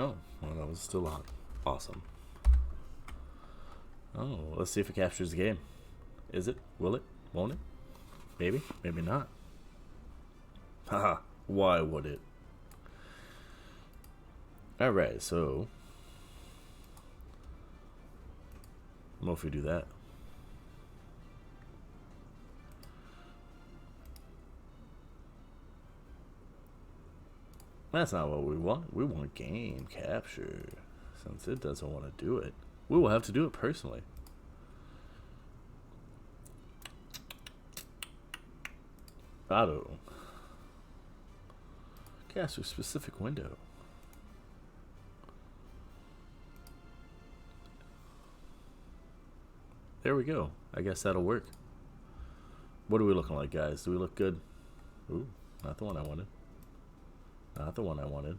Oh, well, that was still on. Awesome. Oh, let's see if it captures the game. Is it? Will it? Won't it? Maybe? Maybe not. Haha, why would it? Alright, so what if we do that? That's not what we want. We want game capture. Since it doesn't want to do it, we will have to do it personally. Auto. Capture specific window. There we go. I guess that'll work. What are we looking like, guys? Do we look good? Ooh, not the one I wanted. Not the one I wanted.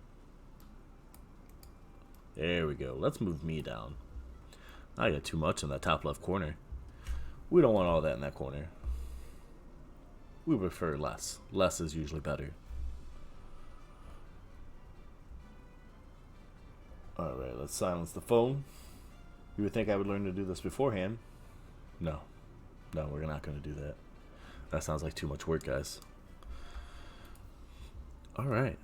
There we go. Let's move me down. I got too much in that top left corner. We don't want all that in that corner. We prefer less. Less is usually better. Alright, let's silence the phone. You would think I would learn to do this beforehand. No. No, we're not going to do that. That sounds like too much work, guys. Alright.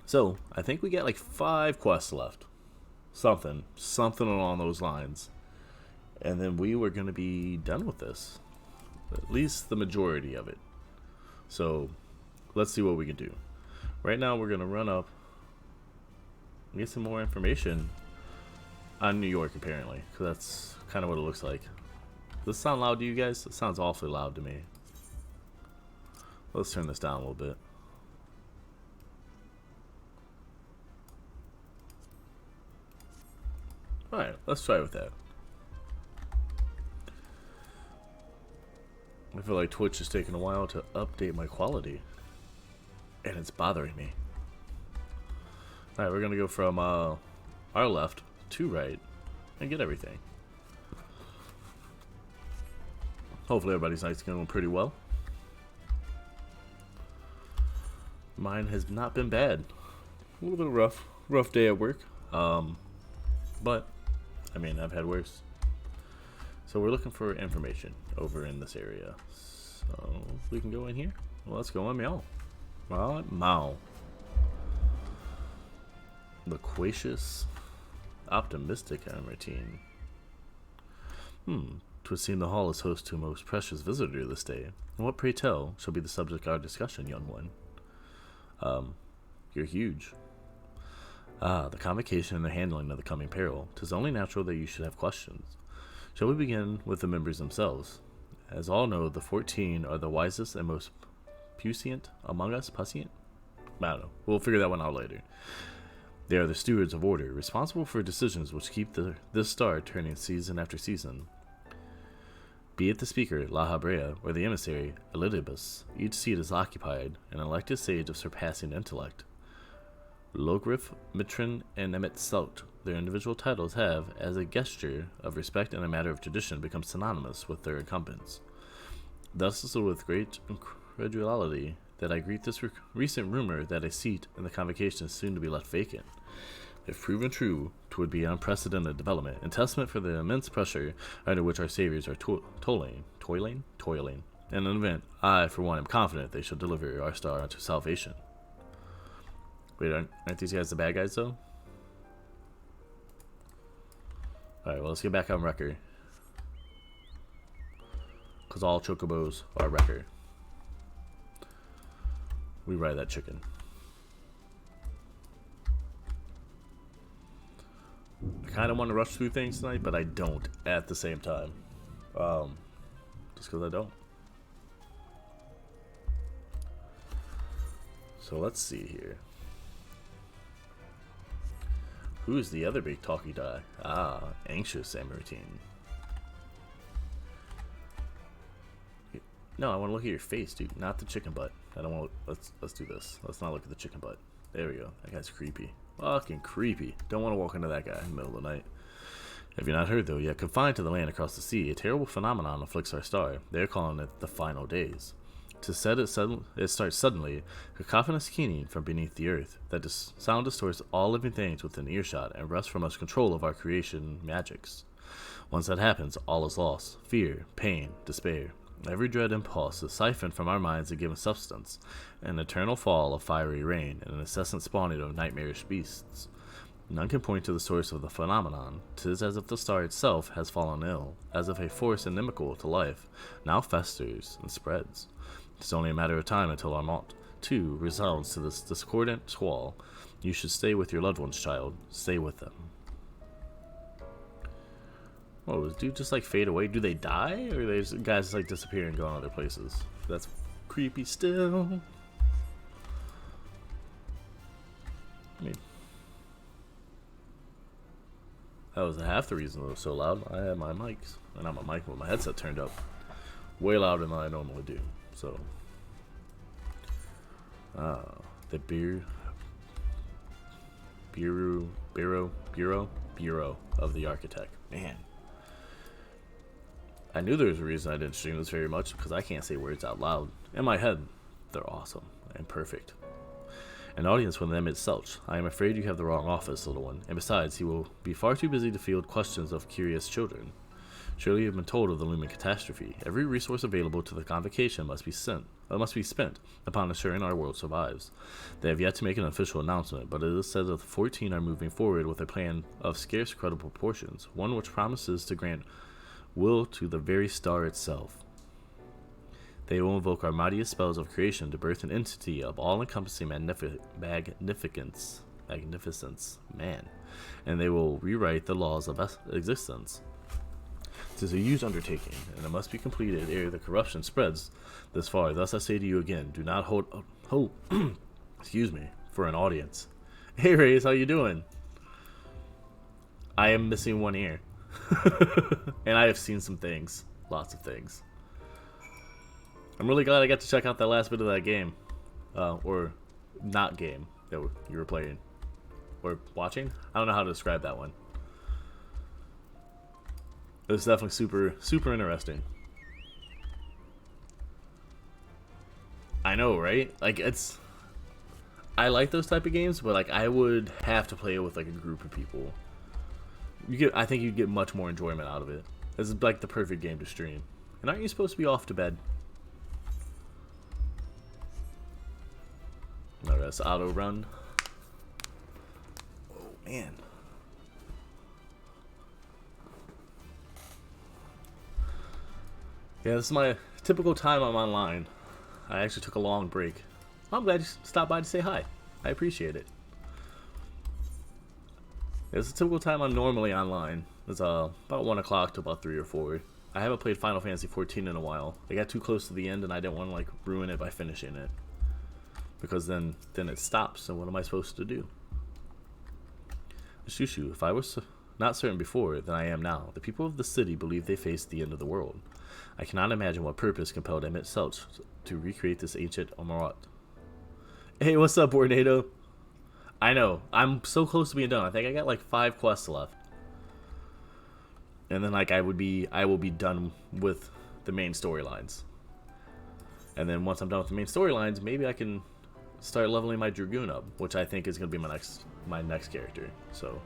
So, I think we got like 5 quests left. Something along those lines. And then we were going to be done with this. At least the majority of it. So, let's see what we can do. Right now, we're going to run up and get some more information on New York, apparently. Because that's kind of what it looks like. Does this sound loud to you guys? It sounds awfully loud to me. Let's turn this down a little bit. Alright, let's try with that. I feel like Twitch is taking a while to update my quality. And it's bothering me. Alright, we're going to go from our left to right and get everything. Hopefully everybody's night's going pretty well. Mine has not been bad. A little bit of rough day at work. But, I mean, I've had worse. So we're looking for information over in this area. So we can go in here. Well, let's go on Meow. Mao. Loquacious, optimistic routine. 'Twould seem the hall is host to a most precious visitor this day. And what, pray tell, shall be the subject of our discussion, young one? You're huge. The convocation and the handling of the coming peril. 'Tis only natural that you should have questions. Shall we begin with the members themselves? As all know, the 14 are the wisest and most puissant among us. Puissant? I don't know. We'll figure that one out later. They are the stewards of order, responsible for decisions which keep this star turning season after season. Be it the speaker, La Habrea, or the emissary, Elidibus, each seat is occupied, an elected sage of surpassing intellect. Logrif, Mitrin, and Emet their individual titles have, as a gesture of respect and a matter of tradition, become synonymous with their incumbents. Thus is it with great incredulity that I greet this recent rumor that a seat in the convocation is soon to be left vacant. If proven true, 'twould be an unprecedented development, and testament for the immense pressure under which our saviors are toiling. In an event, I, for one, am confident they shall deliver our star unto salvation. Wait, aren't these guys the bad guys, though? Alright, well, let's get back on Wrecker. Because all chocobos are Wrecker. We ride that chicken. I kind of want to rush through things tonight, but I don't at the same time. Just because I don't. So let's see here. Who's the other big talky guy? Anxious routine. No, I want to look at your face, dude, not the chicken butt. I don't want to. Let's do this. Let's not look at the chicken butt. There we go. That guy's creepy. Fucking creepy. Don't want to walk into that guy in the middle of the night. Have you not heard, though, yet confined to the land across the sea, a terrible phenomenon afflicts our star. They're calling it the final days. To set it it starts suddenly, cacophonous keening from beneath the earth. That sound distorts all living things within earshot and wrests from us control of our creation magics. Once that happens, all is lost. Fear, pain, despair. Every dread impulse is siphoned from our minds and given substance. An eternal fall of fiery rain and an incessant spawning of nightmarish beasts. None can point to the source of the phenomenon. 'Tis as if the star itself has fallen ill, as if a force inimical to life now festers and spreads. 'Tis only a matter of time until our mot, too, resounds to this discordant squall. You should stay with your loved ones, child. Stay with them. Whoa, does dude just like fade away? Do they die? Or these guys like disappear and go on other places? That's creepy still. I mean, that was half the reason it was so loud. I had my mics, and not my mic, but my headset turned up way louder than I normally do. So, the Bureau of the Architect. Man, I knew there was a reason I didn't stream this very much, because I can't say words out loud. In my head, they're awesome and perfect. An audience for them itself. I am afraid you have the wrong office, little one, and besides, he will be far too busy to field questions of curious children. Surely you have been told of the looming catastrophe. Every resource available to the convocation must be spent upon ensuring our world survives. They have yet to make an official announcement, but it is said that the 14 are moving forward with a plan of scarce credible proportions, one which promises to grant will to the very star itself. They will invoke our mightiest spells of creation to birth an entity of all-encompassing magnificence, man, and they will rewrite the laws of existence. It is a huge undertaking, and it must be completed ere the corruption spreads this far. Thus I say to you again, do not hold hope excuse me, for an audience. Hey Rays, how you doing? I am missing one ear. And I have seen some things. Lots of things. I'm really glad I got to check out that last bit of that game. Or not game that you were playing. Or watching? I don't know how to describe that one. It was definitely super interesting. I know, right? Like, I like those type of games, but like I would have to play it with like a group of people. I think you'd get much more enjoyment out of it. This is like the perfect game to stream. And aren't you supposed to be off to bed? No, that's auto run. Oh man. Yeah, this is my typical time I'm online. I actually took a long break. I'm glad you stopped by to say hi. I appreciate it. It's a typical time I'm normally online. It's about 1 o'clock to about 3 or 4. I haven't played Final Fantasy XIV in a while. I got too close to the end and I didn't want to like ruin it by finishing it. Because then it stops, and what am I supposed to do? Shushu, if I was not certain before than I am now, the people of the city believe they face the end of the world. I cannot imagine what purpose compelled them itself to recreate this ancient Omarat. Hey, what's up, Bornado? I know, I'm so close to being done. I think I got like 5 quests left. And then like I will be done with the main storylines. And then once I'm done with the main storylines, maybe I can start leveling my Dragoon up, which I think is going to be my next character. So,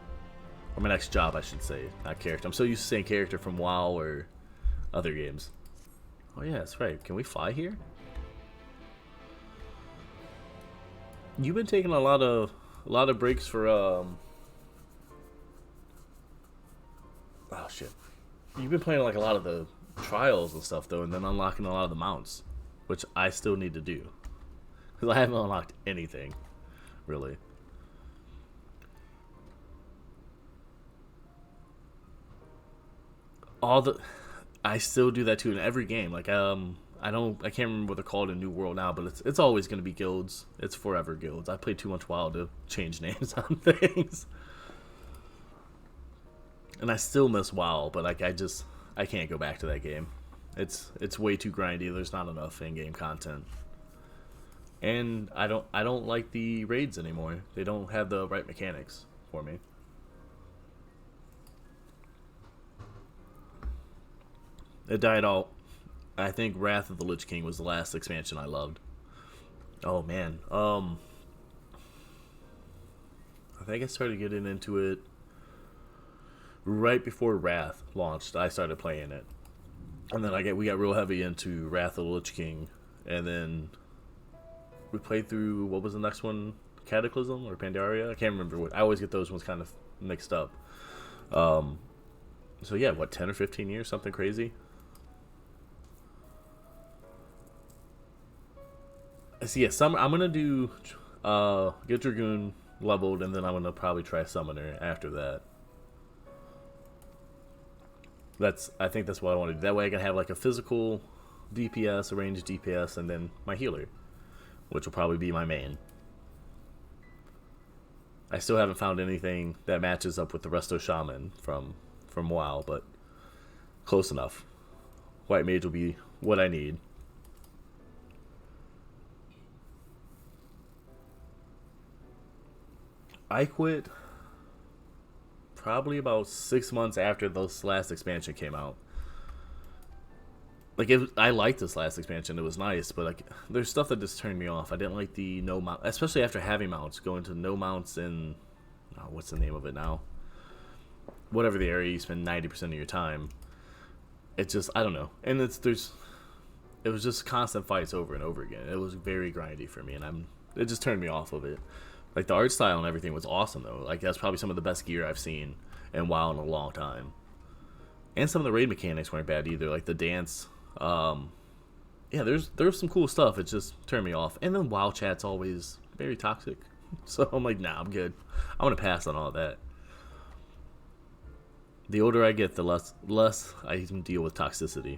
or my next job, I should say, not character. I'm so used to saying character from WoW or other games. Oh yeah, that's right. Can we fly here? You've been taking a lot of breaks for oh shit. You've been playing like a lot of the trials and stuff though, and then unlocking a lot of the mounts, which I still need to do. Because I haven't unlocked anything, really. I still do that too in every game. Like I can't remember what they're called in New World now, but it's always gonna be guilds. It's forever guilds. I played too much WoW to change names on things. And I still miss WoW, but like I can't go back to that game. It's way too grindy. There's not enough in-game content. And I don't like the raids anymore. They don't have the right mechanics for me. It died out. I think Wrath of the Lich King was the last expansion I loved. Oh man, I think I started getting into it right before Wrath launched. I started playing it, and then we got real heavy into Wrath of the Lich King, and then we played through, what was the next one? Cataclysm or Pandaria? I can't remember what. I always get those ones kind of mixed up. So yeah, what, 10 or 15 years, something crazy. So yeah, I'm gonna do get Dragoon leveled, and then I'm gonna probably try Summoner after that. I think that's what I want to do. That way I can have like a physical DPS, a ranged DPS, and then my healer, which will probably be my main. I still haven't found anything that matches up with the Resto Shaman from WoW, but close enough. White Mage will be what I need. I quit probably about 6 months after this last expansion came out. Like, I liked this last expansion. It was nice, but like, there's stuff that just turned me off. I didn't like the no mount, especially after having mounts. Going to no mounts in, what's the name of it now? Whatever the area you spend 90% of your time. It's just, I don't know. And it was just constant fights over and over again. It was very grindy for me, and it just turned me off of it. Like, the art style and everything was awesome, though. Like, that's probably some of the best gear I've seen in WoW in a long time. And some of the raid mechanics weren't bad either. Like, the dance. Yeah, there's some cool stuff. It just turned me off. And then WoW chat's always very toxic. So I'm like, nah, I'm good. I'm going to pass on all that. The older I get, the less I even deal with toxicity.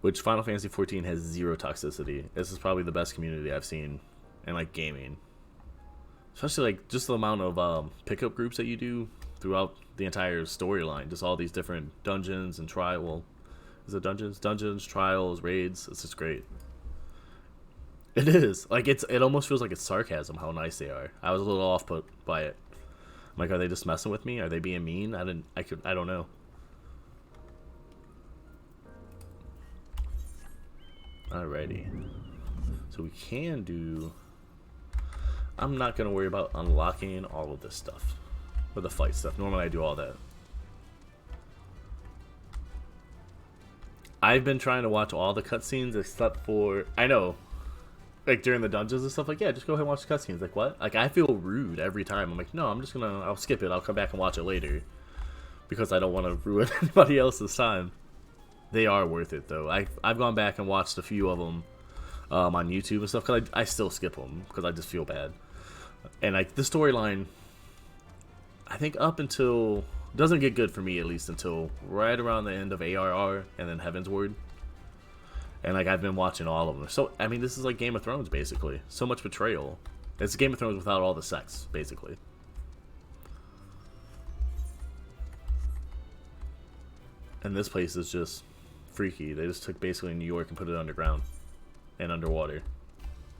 Which Final Fantasy XIV has zero toxicity. This is probably the best community I've seen in like gaming. Especially like just the amount of pickup groups that you do throughout the entire storyline. Just all these different dungeons and is it dungeons? Dungeons, trials, raids. It's just great. It is. Like, it almost feels like it's sarcasm how nice they are. I was a little off put by it. I'm like, are they just messing with me? Are they being mean? I don't know. Alrighty. So we can do... I'm not going to worry about unlocking all of this stuff. Or the fight stuff. Normally I do all that. I've been trying to watch all the cutscenes except for... I know. Like, during the dungeons and stuff, like, yeah, just go ahead and watch the cutscenes. Like, what? Like, I feel rude every time. I'm like, no, I'll skip it. I'll come back and watch it later. Because I don't want to ruin anybody else's time. They are worth it, though. I've gone back and watched a few of them on YouTube and stuff, because I still skip them, because I just feel bad. And, like, the storyline, I think up until... doesn't get good for me, at least, until right around the end of ARR and then Heaven's Word. And, like, I've been watching all of them. So, I mean, this is like Game of Thrones, basically. So much betrayal. It's Game of Thrones without all the sex, basically. And this place is just freaky. They just took basically New York and put it underground. And underwater.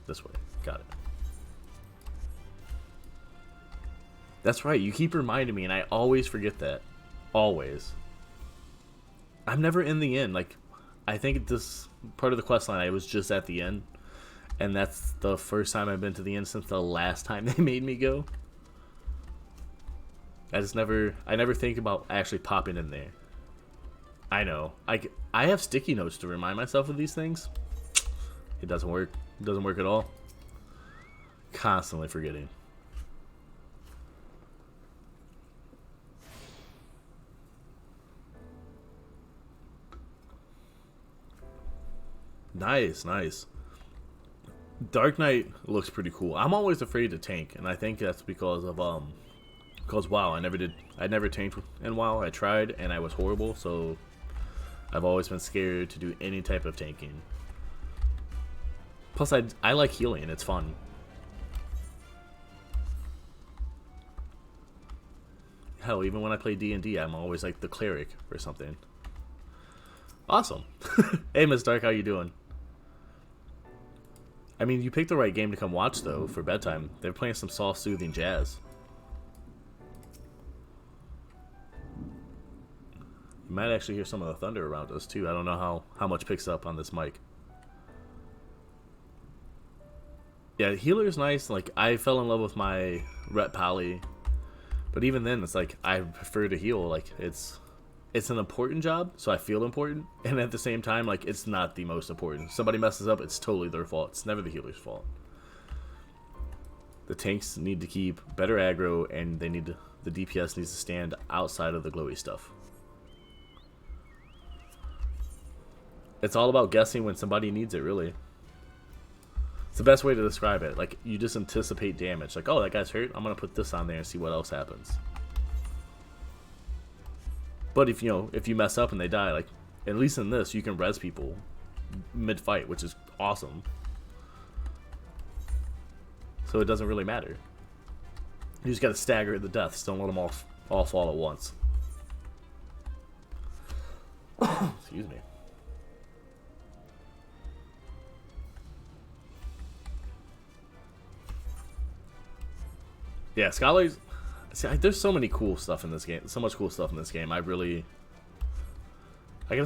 This way. Got it. That's right. You keep reminding me, and I always forget that. Always. I'm never in the inn. Like, I think this part of the quest line, I was just at the end. And that's the first time I've been to the inn since the last time they made me go. I never think about actually popping in there. I know. I have sticky notes to remind myself of these things. It doesn't work. It doesn't work at all. Constantly forgetting. Nice, nice. Dark Knight looks pretty cool. I'm always afraid to tank, and I think that's because WoW. I never tanked in WoW. I tried, and I was horrible, so I've always been scared to do any type of tanking. Plus, I like healing. It's fun. Hell, even when I play D&D, I'm always like the cleric or something. Awesome. Hey, Miss Dark, how you doing? I mean, you picked the right game to come watch, though, for bedtime. They're playing some soft, soothing jazz. You might actually hear some of the thunder around us too. I don't know how much picks up on this mic. Yeah, healer's nice. Like, I fell in love with my Ret Pally, but even then, it's like I prefer to heal. Like, it's an important job, so I feel important, and at the same time, like, it's not the most important. Somebody messes up, it's totally their fault. It's never the healer's fault. The tanks need to keep better aggro, and the DPS needs to stand outside of the glowy stuff. It's all about guessing when somebody needs it, really. It's the best way to describe it. Like, you just anticipate damage. Like, oh, that guy's hurt. I'm going to put this on there and see what else happens. But if you mess up and they die, like, at least in this, you can res people mid-fight, which is awesome. So it doesn't really matter. You just got to stagger the deaths. Don't let them all fall at once. Excuse me. Yeah, Scholars. See, there's so many cool stuff in this game. So much cool stuff in this game. I gotta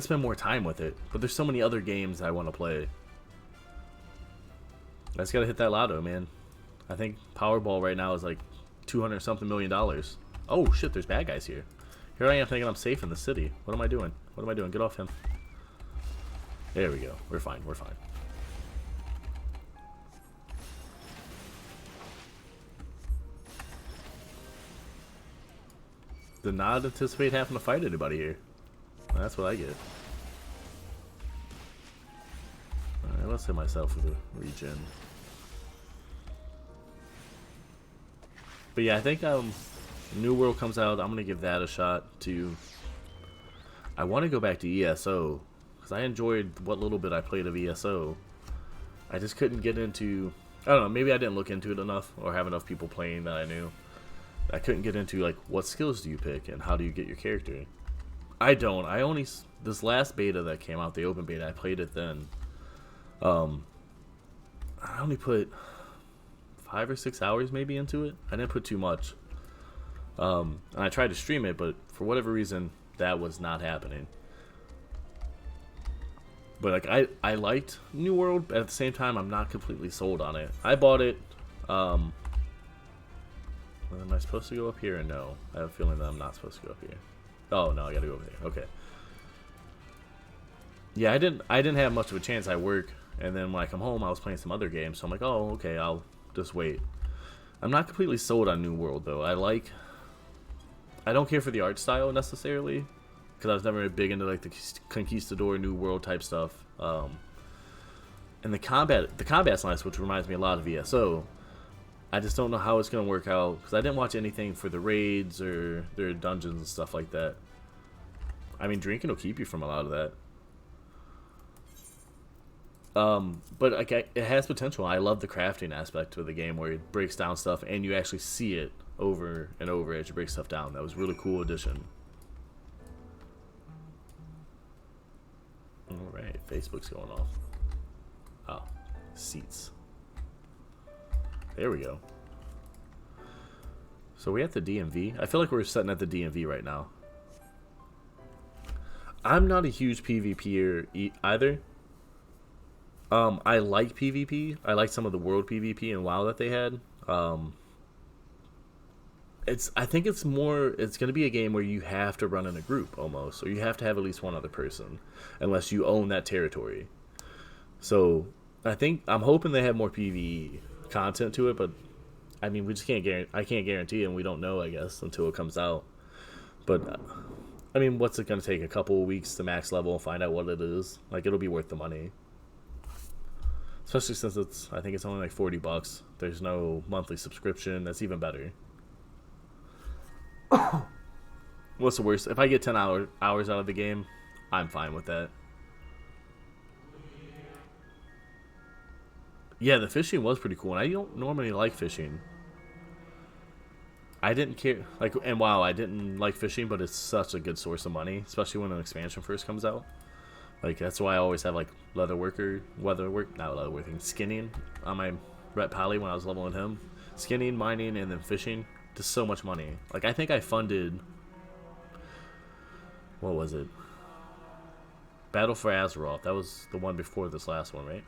spend more time with it. But there's so many other games I want to play. I just gotta hit that lotto, man. I think Powerball right now is like $200-something million. Oh shit, there's bad guys here. Here I am thinking I'm safe in the city. What am I doing? What am I doing? Get off him. There we go. We're fine. We're fine. Did not anticipate having to fight anybody here. That's what I get. Alright, let's hit myself with a regen. But yeah, I think New World comes out. I'm gonna give that a shot too. I want to go back to ESO because I enjoyed what little bit I played of ESO. I just couldn't get into. I don't know. Maybe I didn't look into it enough or have enough people playing that I knew. I couldn't get into, like, what skills do you pick and how do you get your character. I don't. I only, this last beta that came out, the open beta, I played it then. I only put 5 or 6 hours maybe into it. I didn't put too much. And I tried to stream it, but for whatever reason, that was not happening. But, like, I liked New World, but at the same time, I'm not completely sold on it. I bought it, am I supposed to go up here or no? I have a feeling that I'm not supposed to go up here. Oh no, I gotta go over there. Okay. Yeah, I didn't have much of a chance. I work, and then when I come home, I was playing some other games. So I'm like, oh, okay, I'll just wait. I'm not completely sold on New World though. I don't care for the art style necessarily, because I was never big into like the Conquistador New World type stuff. And the combat's nice, which reminds me a lot of ESO. I just don't know how it's going to work out, because I didn't watch anything for the raids or their dungeons and stuff like that. I mean, drinking will keep you from a lot of that. But like, it has potential. I love the crafting aspect of the game, where it breaks down stuff and you actually see it over and over as you break stuff down. That was a really cool addition. Alright, Facebook's going off. Oh, seats. There we go. So we at the DMV. I feel like we're sitting at the DMV right now. I'm not a huge PvPer either. I like PvP. I like some of the world PvP and WoW that they had. I think it's going to be a game where you have to run in a group almost, or you have to have at least one other person, unless you own that territory. So I'm hoping they have more PvE content to it, but I mean, we just can't guarantee. I can't guarantee, and we don't know, I guess, until it comes out. But I mean, what's it going to take? A couple of weeks to max level and find out what it is? Like, it'll be worth the money, especially since I think it's only like $40. There's no monthly subscription. That's even better. What's the worst? If I get 10 hours out of the game, I'm fine with that. Yeah, the fishing was pretty cool, and I don't normally like fishing. I didn't care, and wow, I didn't like fishing, but it's such a good source of money, especially when an expansion first comes out. Like, that's why I always have, like, skinning on my Ret Pally when I was leveling him. Skinning, mining, and then fishing. Just so much money. Like, I think I funded What was it? Battle for Azeroth. That was the one before this last one, right?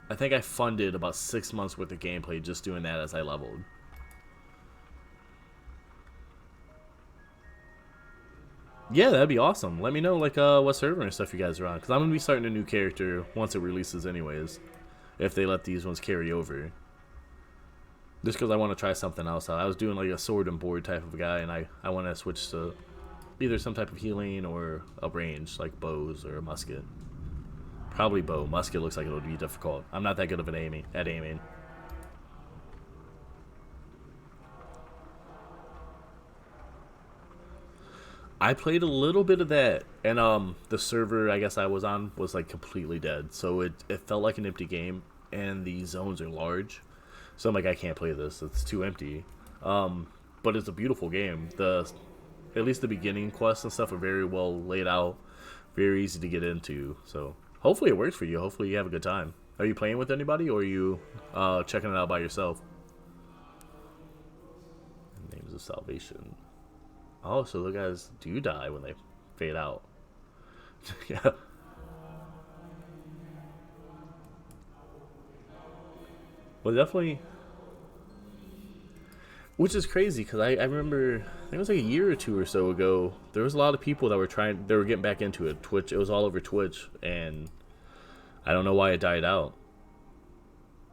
I think I funded about 6 months worth of gameplay just doing that as I leveled. Yeah, that'd be awesome. Let me know like what server and stuff you guys are on, because I'm gonna be starting a new character once it releases, anyways. If they let these ones carry over, just because I want to try something else out. I was doing like a sword and board type of a guy, and I want to switch to either some type of healing or a range like bows or a musket. Probably bow. Musket looks like it would be difficult. I'm not that good of an aiming. I played a little bit of that, and the server I guess I was on was like completely dead, so it felt like an empty game, and the zones are large, so I'm like, I can't play this. It's too empty. But it's a beautiful game. At least the beginning quests and stuff are very well laid out, very easy to get into. So hopefully it works for you. Hopefully you have a good time. Are you playing with anybody, or are you checking it out by yourself? Names of Salvation. Oh, so the guys do die when they fade out. Yeah. Well, definitely. Which is crazy, because I remember, I think it was like a year or two or so ago, there was a lot of people that were getting back into it. Twitch, it was all over Twitch, and I don't know why it died out.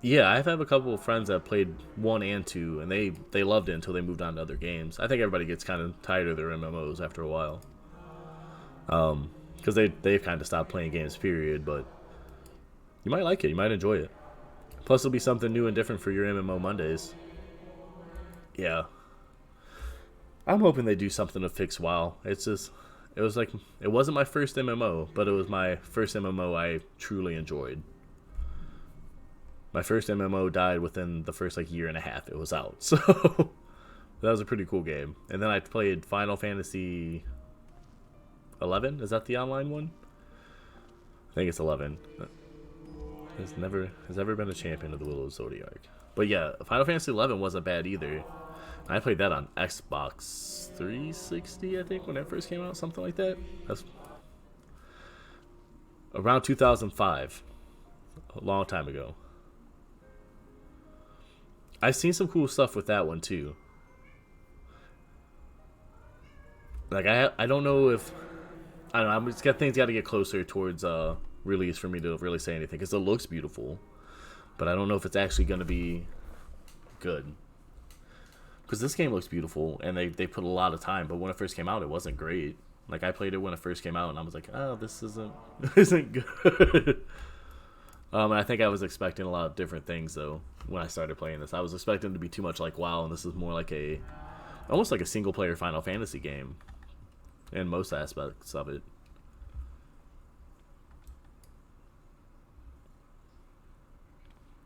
Yeah, I've had a couple of friends that played 1 and 2, and they loved it until they moved on to other games. I think everybody gets kind of tired of their MMOs after a while. Because they've kind of stopped playing games, period, but you might like it, you might enjoy it. Plus, it'll be something new and different for your MMO Mondays. Yeah. I'm hoping they do something to fix WoW. It was like, it wasn't my first MMO, but it was my first MMO I truly enjoyed. My first MMO died within the first like year and a half it was out, so that was a pretty cool game. And then I played Final Fantasy 11. Is that the online one? I think it's 11. Has ever been a champion of the Will of the Zodiac. But yeah, Final Fantasy 11 wasn't bad either. I played that on Xbox 360, I think, when it first came out, something like that. That's around 2005, a long time ago. I've seen some cool stuff with that one too. Like I don't know if I don't know. I'm just got things got to get closer towards release for me to really say anything, because it looks beautiful, but I don't know if it's actually going to be good. Because this game looks beautiful, and they put a lot of time, but when it first came out, it wasn't great. Like I played it when it first came out, and I was like, oh, this isn't good. And I think I was expecting a lot of different things though when I started playing this. I was expecting it to be too much like WoW, and this is more like almost like a single player Final Fantasy game in most aspects of it.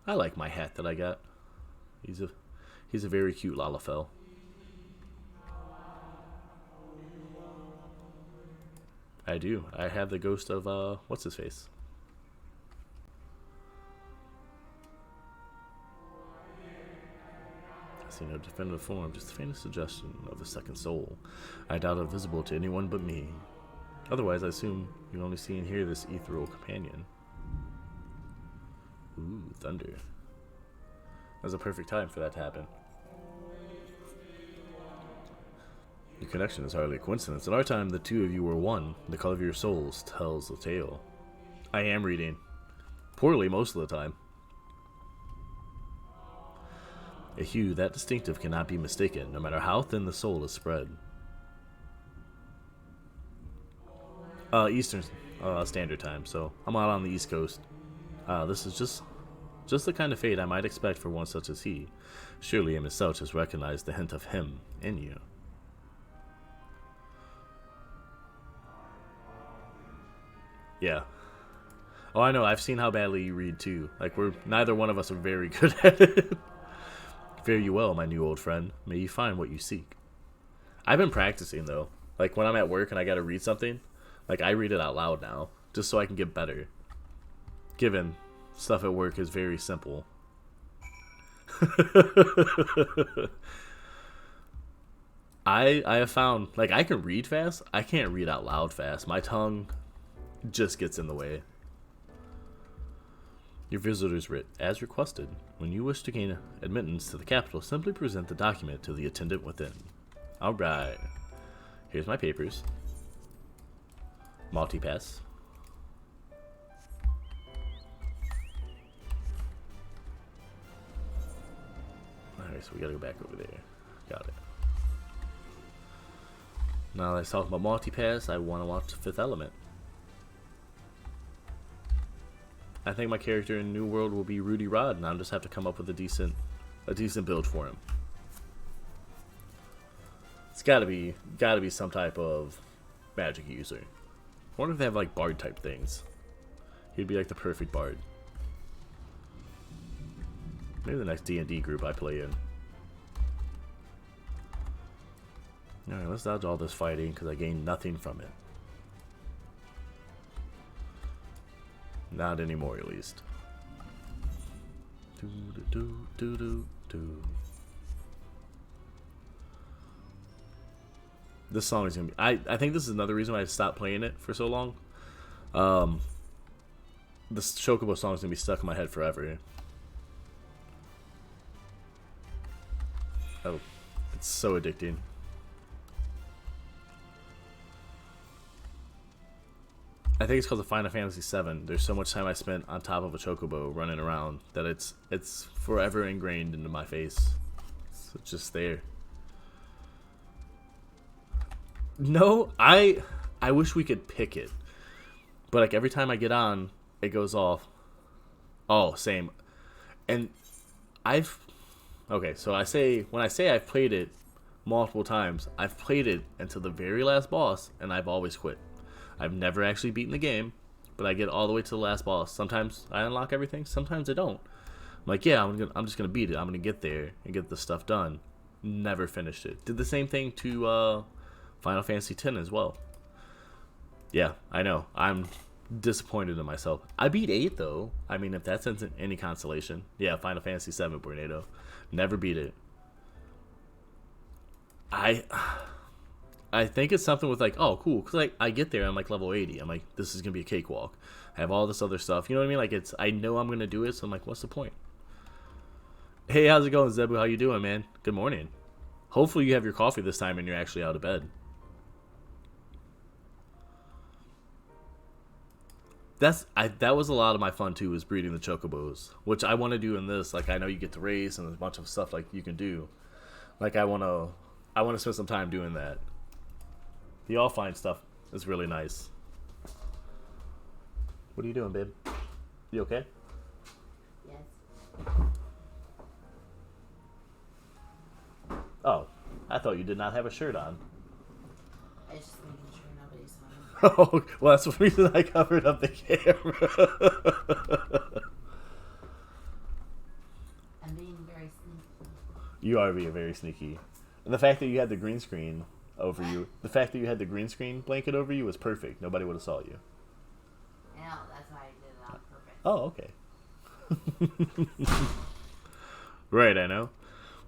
I like my hat that I got. He's a very cute Lalafell. I do. I have the ghost of what's his face? I see no definitive form, just the faintest suggestion of a second soul. I doubt it visible to anyone but me. Otherwise, I assume you only see and hear this ethereal companion. Ooh, thunder. That was a perfect time for that to happen. The connection is hardly a coincidence. In our time, the two of you were one. The color of your souls tells the tale. I am reading. Poorly most of the time. A hue that distinctive cannot be mistaken, no matter how thin the soul is spread. Eastern Standard Time, so I'm out on the East Coast. This is just the kind of fate I might expect for one such as he. Surely him himself has recognized the hint of him in you. Yeah. Oh, I know. I've seen how badly you read too. Like neither one of us are very good at it. Fare you well, my new old friend. May you find what you seek. I've been practicing though. Like when I'm at work and I gotta read something, like I read it out loud now, just so I can get better. Given stuff at work is very simple. I have found, like, I can read fast. I can't read out loud fast. My tongue just gets in the way. Your visitor's writ. As requested, when you wish to gain admittance to the Capitol, simply present the document to the attendant within. Alright. Here's my papers. Multi-pass. Alright, so we gotta go back over there. Got it. Now let's talk about multi-pass. I want to watch The Fifth Element. I think my character in New World will be Rudy Rod, and I'll just have to come up with a decent build for him. It's gotta be some type of magic user. I wonder if they have like bard type things. He'd be like the perfect bard. Maybe the next D&D group I play in. Alright, let's dodge all this fighting because I gained nothing from it. Not anymore, at least. Do do do do do do. This song is gonna be. I think this is another reason why I stopped playing it for so long. This Chocobo song is gonna be stuck in my head forever. Oh, it's so addicting. I think it's because of Final Fantasy VII. There's so much time I spent on top of a chocobo running around that it's forever ingrained into my face. It's just there. No, I wish we could pick it, but like every time I get on, it goes off. Oh, same. And okay. So when I say I've played it multiple times, I've played it until the very last boss, and I've always quit. I've never actually beaten the game, but I get all the way to the last boss. Sometimes I unlock everything, sometimes I don't. I'm like, yeah, I'm just gonna beat it. I'm gonna get there and get the stuff done. Never finished it. Did the same thing to Final Fantasy X as well. Yeah, I know. I'm disappointed in myself. I beat 8 though. I mean, if that's any consolation. Yeah, Final Fantasy VII Tornado. Never beat it. I think it's something with like, oh, cool, because like I get there, I'm like level 80. I'm like, this is gonna be a cakewalk. I have all this other stuff. You know what I mean? Like I know I'm gonna do it, so I'm like, what's the point? Hey, how's it going, Zebu? How you doing, man? Good morning. Hopefully you have your coffee this time and you're actually out of bed. That was a lot of my fun too, was breeding the chocobos, which I want to do in this. Like I know you get to race and there's a bunch of stuff like you can do. Like I want to spend some time doing that. The offline stuff is really nice. What are you doing, babe? You okay? Yes. Oh, I thought you did not have a shirt on. I was just making sure nobody saw me. Oh, well, that's the reason I covered up the camera. I'm being very sneaky. You are being very sneaky. And the fact that you had the green screen over you, the fact that you had the green screen blanket over you was perfect. Nobody would have saw you. I know, that's why I did it on purpose. Oh, okay. Right, I know.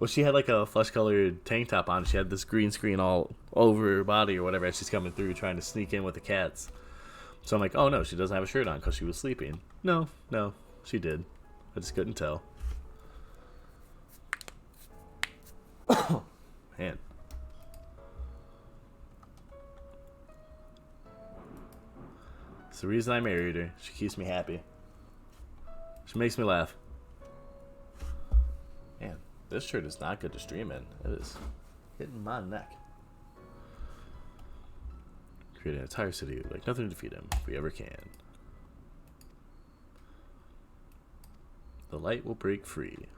Well, she had like a flesh-colored tank top on. She had this green screen all over her body or whatever as she's coming through trying to sneak in with the cats. So I'm like, oh no, she doesn't have a shirt on because she was sleeping. No, she did. I just couldn't tell. Man. It's the reason I married her. She keeps me happy. She makes me laugh. Man, this shirt is not good to stream in. It is hitting my neck. Create an entire city like nothing to defeat him if we ever can. The light will break free.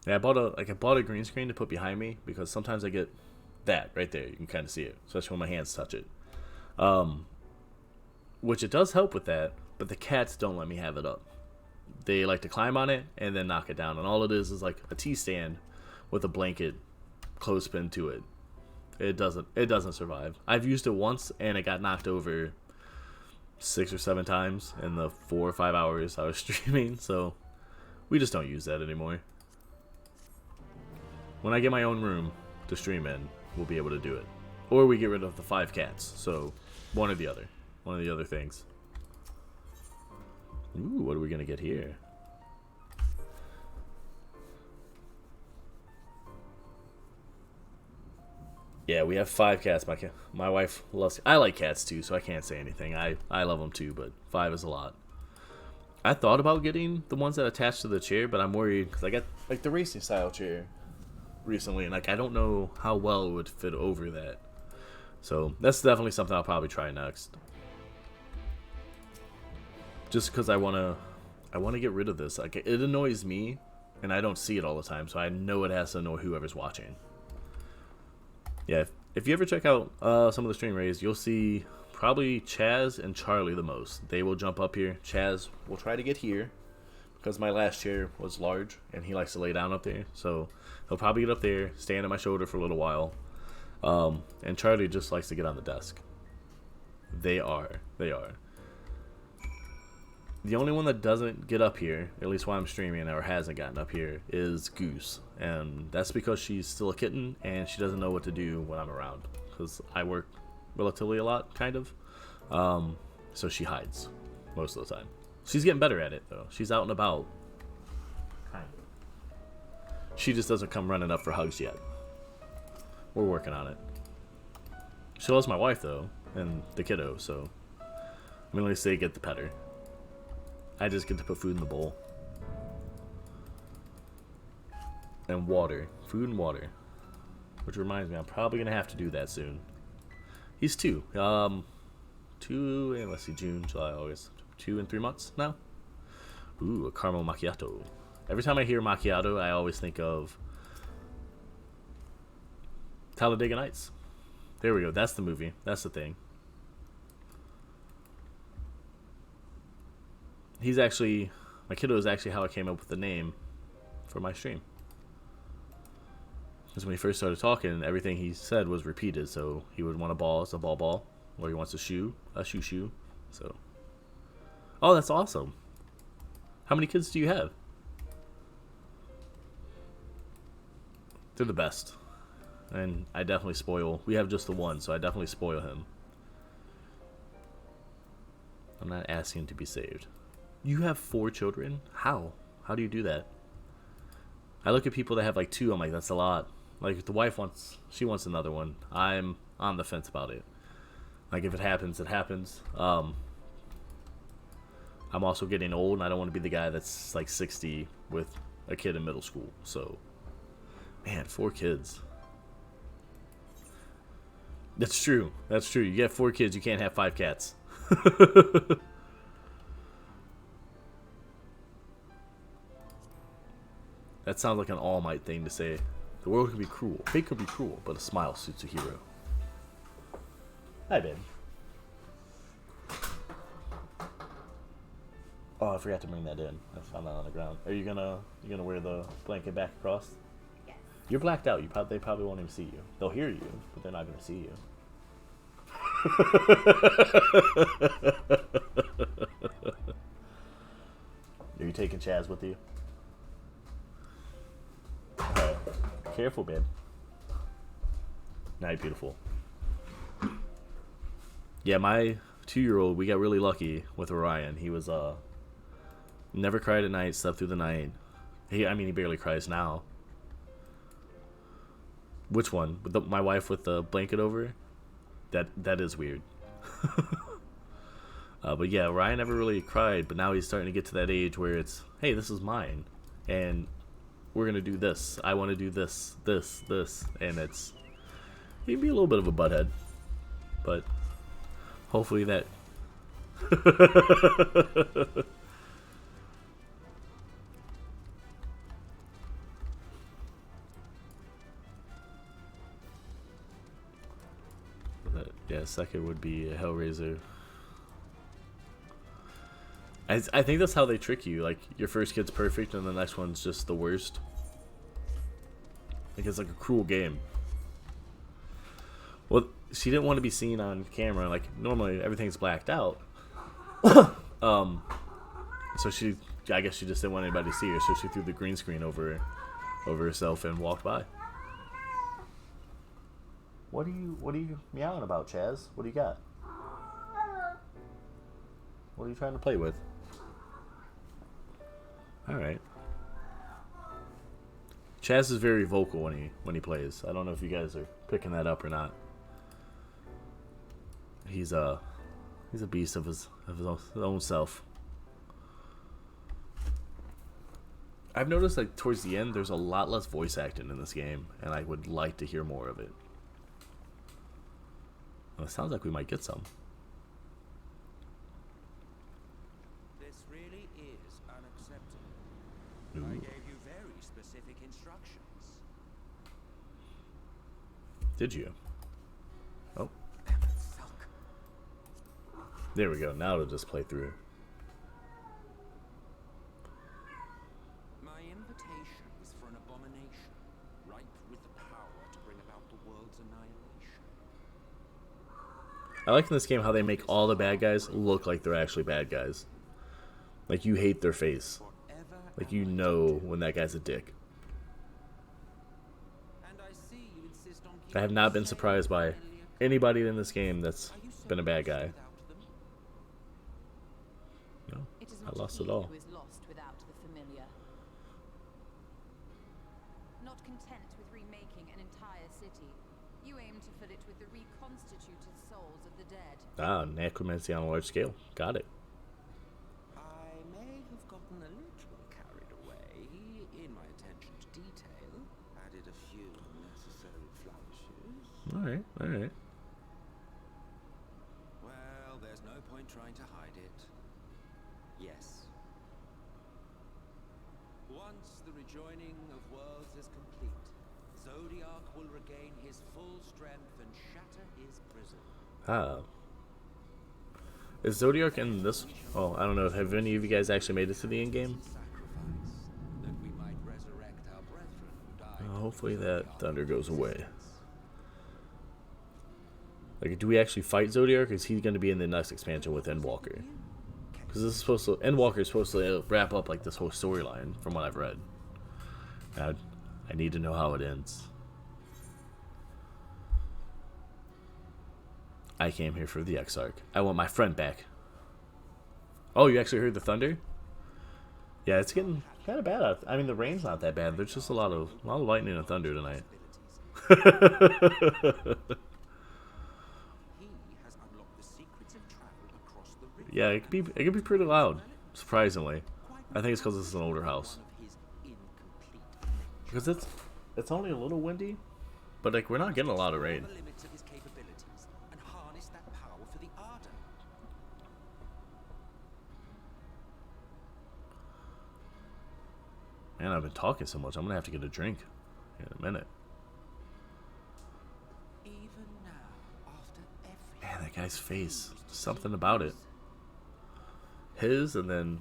Yeah, I bought a green screen to put behind me because sometimes I get that right there. You can kind of see it, especially when my hands touch it. Which it does help with that, but the cats don't let me have it up. They like to climb on it and then knock it down, and all it is like a tea stand with a blanket clothespin to it. It doesn't survive. I've used it once and it got knocked over 6 or 7 times in the 4 or 5 hours I was streaming, so we just don't use that anymore. When I get my own room to stream in, we'll be able to do it. Or we get rid of the 5 cats. So, one or the other. One of the other things. Ooh, what are we going to get here? Yeah, we have 5 cats. My wife loves... I like cats too, so I can't say anything. I love them too, but 5 is a lot. I thought about getting the ones that attach to the chair, but I'm worried because I got like the racing style chair recently, and like I don't know how well it would fit over that. So that's definitely something I'll probably try next. Just because I wanna get rid of this. Like it annoys me, and I don't see it all the time, so I know it has to annoy whoever's watching. Yeah, if you ever check out some of the stream rays, you'll see probably Chaz and Charlie the most. They will jump up here. Chaz will try to get here because my last chair was large and he likes to lay down up there. So he'll probably get up there, stand on my shoulder for a little while. And Charlie just likes to get on the desk. They are. The only one that doesn't get up here, at least while I'm streaming, or hasn't gotten up here, is Goose. And that's because she's still a kitten and she doesn't know what to do when I'm around. Because I work relatively a lot, kind of. So she hides most of the time. She's getting better at it, though. She's out and about. Kind of. She just doesn't come running up for hugs yet. We're working on it. She loves my wife, though, and the kiddo, so I'm going to say get the petter. I just get to put food in the bowl. And water. Food and water. Which reminds me, I'm probably going to have to do that soon. He's 2. 2, and let's see, June, July, August. 2 and 3 months now. Ooh, a caramel macchiato. Every time I hear macchiato, I always think of Talladega Nights. There we go. That's the movie. That's the thing. He's actually, my kiddo is actually how I came up with the name for my stream. Because when he first started talking, everything he said was repeated. So he would want a ball, it's a ball, or he wants a shoe. So, oh, that's awesome. How many kids do you have? They're the best, and I definitely spoil. We have just the one, so I definitely spoil him. I'm not asking to be saved. You have 4 children? How? How do you do that? I look at people that have like 2. I'm like, that's a lot. Like, if the wife wants, she wants another one. I'm on the fence about it. Like, if it happens, it happens. I'm also getting old, and I don't want to be the guy that's like 60 with a kid in middle school. So, man, 4 kids. That's true. That's true. You get 4 kids, you can't have 5 cats. That sounds like an All Might thing to say. The world can be cruel. Fate can be cruel, but a smile suits a hero. Hi, babe. Oh, I forgot to bring that in. I found that on the ground. Are you gonna wear the blanket back across? Yes. You're blacked out. They probably won't even see you. They'll hear you, but they're not gonna see you. Are you taking Chaz with you? Alright. Careful, babe. Night, beautiful. Yeah, my 2-year-old, we got really lucky with Orion. He was never cried at night, slept through the night. He barely cries now. Which one? My wife with the blanket over? That is weird. But yeah, Ryan never really cried, but now he's starting to get to that age where it's, hey, this is mine, and we're gonna do this. I want to do this, and he can be a little bit of a butthead, but hopefully that. Yeah, second would be a Hellraiser. I think that's how they trick you. Like, your first kid's perfect, and the next one's just the worst. Like, it's like a cruel game. Well, she didn't want to be seen on camera. Like, normally everything's blacked out. So I guess she just didn't want anybody to see her, so she threw the green screen over herself and walked by. What are you meowing about, Chaz? What do you got? What are you trying to play with? All right. Chaz is very vocal when he plays. I don't know if you guys are picking that up or not. He's a beast of his own self. I've noticed like towards the end there's a lot less voice acting in this game, and I would like to hear more of it. Well, it sounds like we might get some. This really is unacceptable. Ooh. I gave you very specific instructions. Did you? Oh. Fuck. There we go. Now it'll just play through. My invitation was for an abomination, ripe with the power to bring about the world's annihilation. I like in this game how they make all the bad guys look like they're actually bad guys. Like you hate their face. Like you know when that guy's a dick. And I see you insist on I have not been surprised by anybody in this game that's been a bad guy. No, I lost it all. Who is lost without the familiar. Not content with remaking an entire city, you aim to fill it with the reconstituted souls of the dead. Ah, necromancy on a large scale. Got it. I may have gotten a little carried away in my attention to detail. Added a few unnecessary flourishes. Alright, alright. Well, there's no point trying to hide it. Yes. Once the rejoining of worlds is complete, Zodiac will regain his full strength and shatter his prison. Ah. Is Zodiac in this? Oh, I don't know. Have any of you guys actually made it to the end game? Sacrifice, that we might resurrect our brethren who died. Hopefully that thunder goes away. Like, do we actually fight Zodiac, or is he going to be in the next expansion with Endwalker? Because this is supposed to, Endwalker is supposed to wrap up like this whole storyline, from what I've read. I need to know how it ends. I came here for the Exarch. I want my friend back. Oh, you actually heard the thunder? Yeah, it's getting kind of bad out. I mean, the rain's not that bad. There's just a lot of lightning and thunder tonight. He has unlocked the secrets of travel across the river. Yeah, it could be pretty loud. Surprisingly, I think it's because this is an older house. Because it's only a little windy, but like we're not getting a lot of rain. The limits of his capabilities and harness that power for the Ardor. Man, I've been talking so much. I'm gonna have to get a drink in a minute. Even now, after everything. Man, that guy's face. Something about it. His and then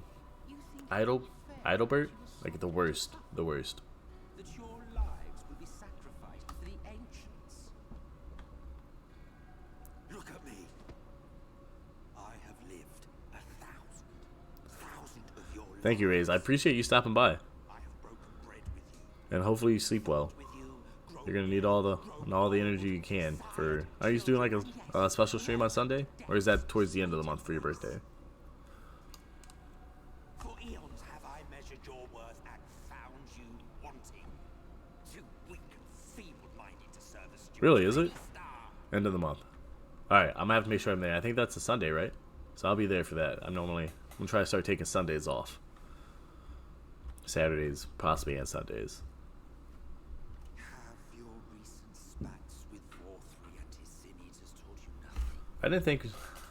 Idlebert, like the worst. The worst. That your lives will be sacrificed for the ancients. Look at me. I have lived 1,000 of your lives. Thank you, Raze. I appreciate you stopping by. I have broken bread with you. And hopefully you sleep well. With you, You're gonna need all the energy you can for. Are you doing like a special stream on Sunday, or is that towards the end of the month for your birthday? for eons have I measured your worth and found you wanting. Too weak and feeble-minded to serve as steward. Really, is it? Star. End of the month. All right, I'm gonna have to make sure I'm there. I think that's a Sunday, right? So I'll be there for that. I'm gonna try to start taking Sundays off. Saturdays, possibly, and Sundays. Have your recent spats with War3 and his sin-eaters told you nothing? I didn't think.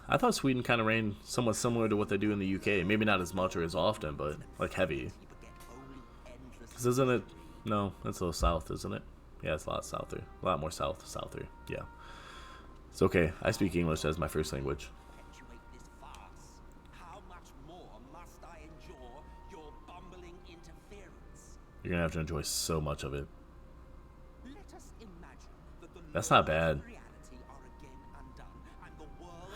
I thought Sweden kind of ran somewhat similar to what they do in the UK. Maybe not as much or as often, but like heavy. You beget only endless 'Cause isn't it? No, it's a little south, isn't it? Yeah, it's a lot souther. A lot more souther. Yeah. It's okay. I speak English as my first language. perpetuate this farce. How much more must I endure your bumbling interference? You're gonna have to enjoy so much of it. Let us imagine that the That's not laws bad. of reality are again undone, and the world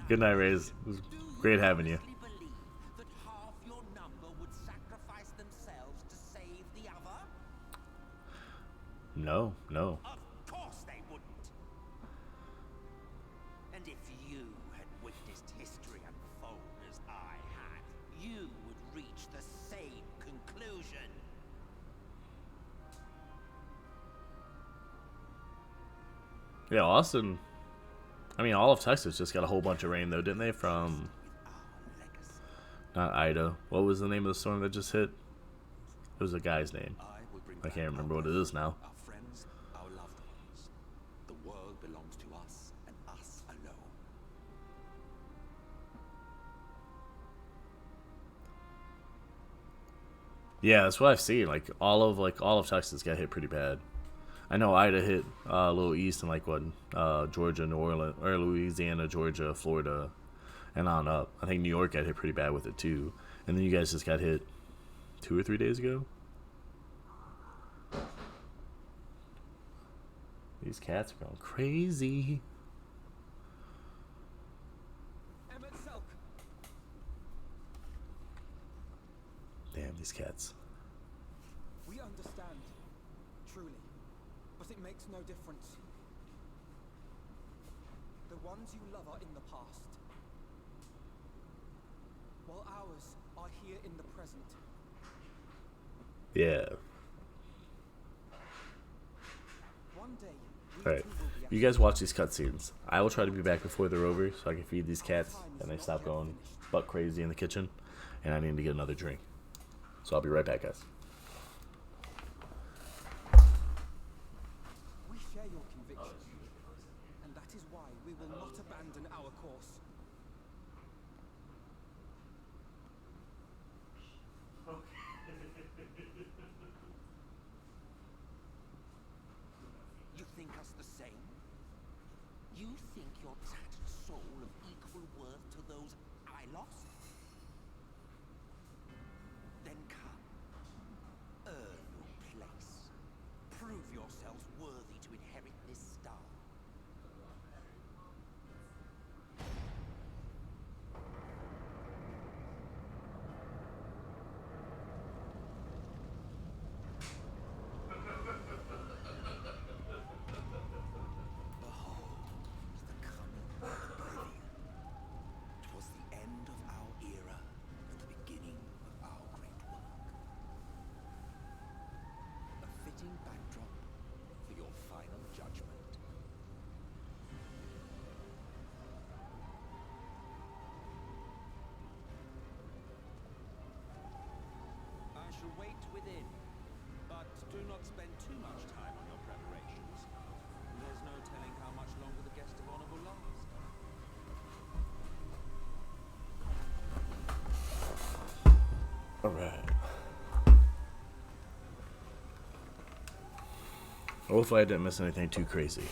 Good night, Raze. It was great having you. honestly believe that half your number would sacrifice themselves to save the other? No. Of course And if you had witnessed history unfold as I had, you would reach the same conclusion. Yeah, Austin. I mean, all of Texas just got a whole bunch of rain, though, didn't they? From not Ida. What was the name of the storm that just hit? It was a guy's name. I can't remember what it is now. Our friends, our loved ones. The world belongs to us and us alone. Yeah, that's what I've seen. Like all of Texas got hit pretty bad. I know Ida hit a little east in like what Georgia, New Orleans, or Louisiana, Georgia, Florida, and on up. I think New York got hit pretty bad with it too. And then you guys just got hit 2 or 3 days ago. These cats are going crazy. Damn, these cats. We understand, truly, but it makes no difference. The ones you love are in the past, while ours are here in the present. Yeah. One day, Alright. You guys watch these cutscenes. I will try to be back before they're over so I can feed these cats and they stop going butt crazy in the kitchen. And I need to get another drink. So I'll be right back, guys. We share your conviction, and that is why we will not abandon our course. You think us the same? You think your tattered soul of equal worth to those I lost? Then come. Earn your place. Prove yourselves worthy to inherit this star. Backdrop for your final judgment. I shall wait within, but do not spend too much time on your preparations. There's no telling how much longer the guest of honor will last. Alright. Hopefully I didn't miss anything too crazy.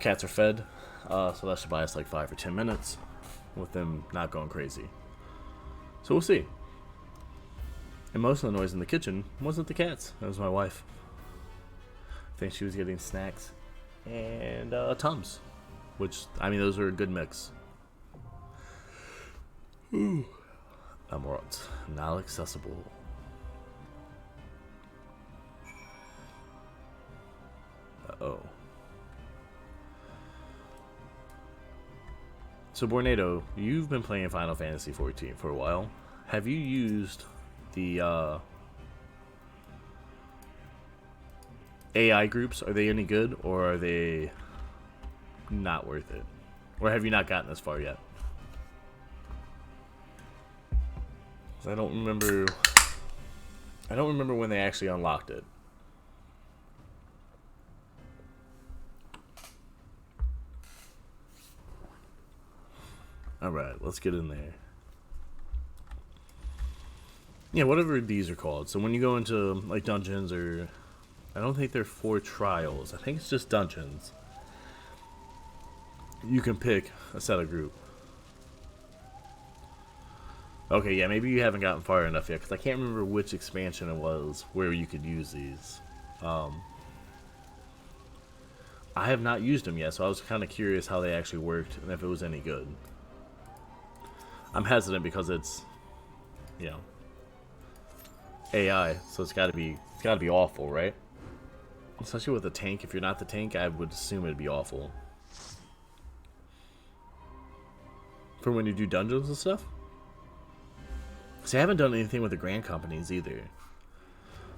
Cats are fed, so that should buy us like 5 or 10 minutes with them not going crazy. So we'll see. And most of the noise in the kitchen wasn't the cats. That was my wife. I think she was getting snacks and Tums, which, I mean, those are a good mix. Ooh. Emeralds, now accessible. Uh-oh. So, Bornado, you've been playing Final Fantasy XIV for a while. Have you used the AI groups? Are they any good, or are they not worth it? Or have you not gotten this far yet? 'Cause I don't remember when they actually unlocked it. Alright, let's get in there. Yeah, whatever these are called. So when you go into, like, dungeons or... I don't think they're 4 trials. I think it's just dungeons. You can pick a set of group. Okay, yeah, maybe you haven't gotten far enough yet, because I can't remember which expansion it was where you could use these. I have not used them yet, so I was kind of curious how they actually worked and if it was any good. I'm hesitant because it's, you know, AI, so it's got to be awful, right? Especially with a tank. If you're not the tank, I would assume it'd be awful. for when you do dungeons and stuff. See, I haven't done anything with the grand companies either.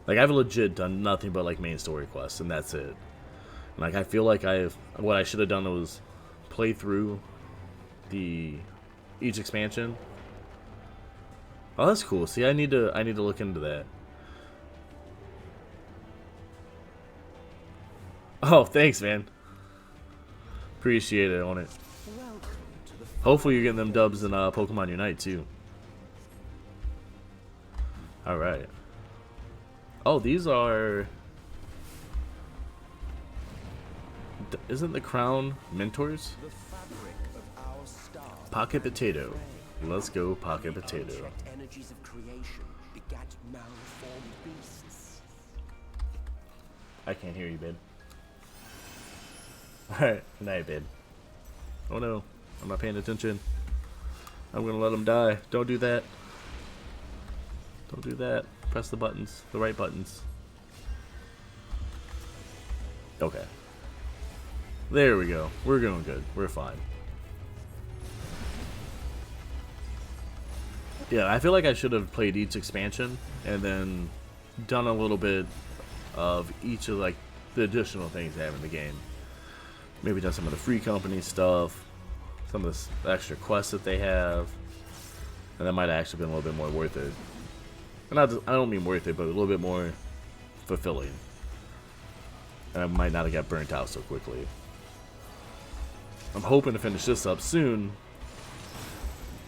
Like, I've legit done nothing but like main story quests, and that's it. Like, I feel like what I should have done was play through each expansion. Oh, that's cool. See, I need to look into that. Oh, thanks, man. Appreciate it on it. Hopefully you're getting them dubs in Pokemon Unite too. All right. Oh, these are. Isn't the crown mentors? Pocket Potato. Let's go, Pocket Potato. Energies of creation begat malformed beasts. I can't hear you, babe. Alright, good night, babe. Oh no, I'm not paying attention. I'm gonna let him die. Don't do that. Don't do that. Press the buttons, the right buttons. Okay. There we go. We're going good. We're fine. Yeah, I feel like I should have played each expansion and then done a little bit of each of like the additional things they have in the game. Maybe done some of the free company stuff, some of the extra quests that they have, and that might have actually been a little bit more worth it. And I don't mean worth it, but a little bit more fulfilling. And I might not have got burnt out so quickly. I'm hoping to finish this up soon,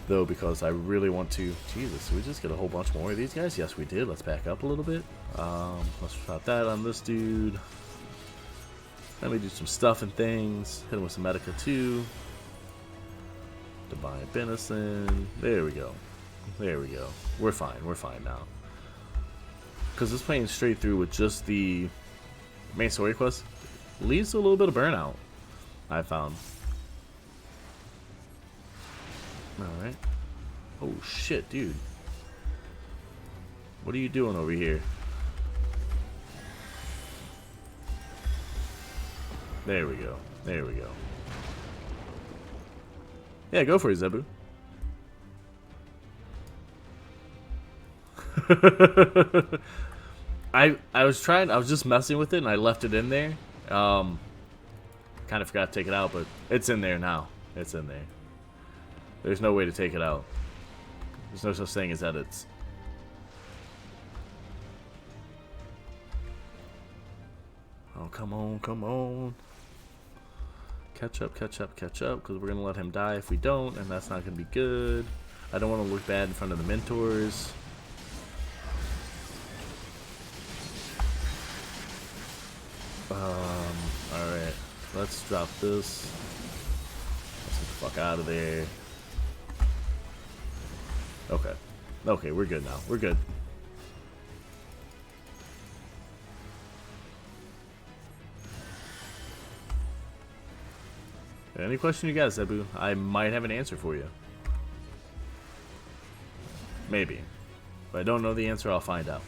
though, because I really want to. Jesus, did we just get a whole bunch more of these guys? Yes, we did. Let's back up a little bit. Let's drop that on this dude. Let me do some stuff and things. Hit him with some Medica too. Divine Benison. There we go. There we go. We're fine. We're fine now. Because this playing straight through with just the main story quest leads to a little bit of burnout, I found. Alright. Oh shit, dude. What are you doing over here? There we go. There we go. Yeah, go for it, Zebu. I was just messing with it and I left it in there. Kind of forgot to take it out, but it's in there now. It's in there. There's no way to take it out. There's no such thing as edits. Oh, come on, come on. Catch up, catch up, catch up, because we're going to let him die if we don't, and that's not going to be good. I don't want to look bad in front of the mentors. Alright. Let's drop this. Let's get the fuck out of there. Okay. Okay, we're good now. We're good. Any question you got, Zebu? I might have an answer for you. Maybe. If I don't know the answer, I'll find out.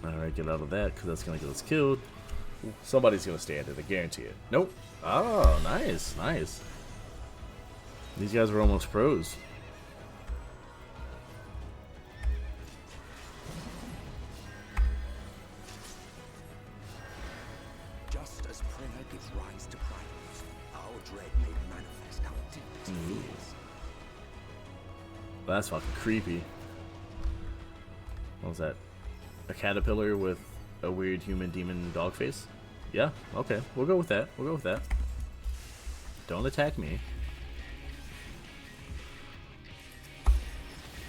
Alright, get out of that, because that's going to get us killed. Somebody's going to stand it, I guarantee it. Nope. Oh, nice, nice. These guys were almost pros. Just as prayer gives rise to primates, our dread made manifest how deep its fears. That's fucking creepy. What was that? A caterpillar with a weird human demon dog face? Yeah, okay. We'll go with that. We'll go with that. Don't attack me.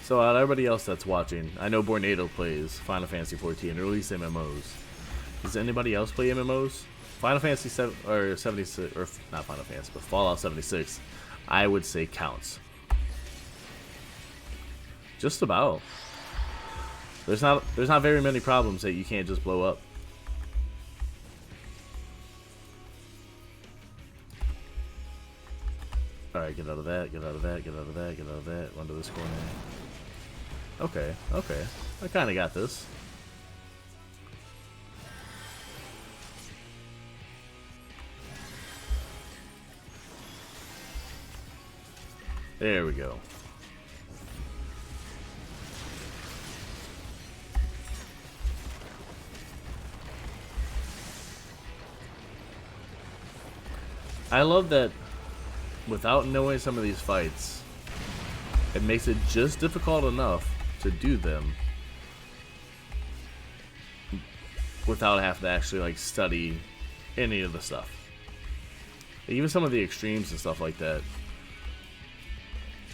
So out of everybody else that's watching, I know Bornado plays Final Fantasy XIV, or at least MMOs. Does anybody else play MMOs? Final Fantasy 7 or 76, or not Final Fantasy, but Fallout 76, I would say counts. Just about. There's not very many problems that you can't just blow up. Alright, get out of that, get out of that, get out of that, get out of that, run to this corner. Okay, okay. I kinda got this. There we go. I love that without knowing some of these fights, it makes it just difficult enough to do them without having to actually like study any of the stuff. Even some of the extremes and stuff like that.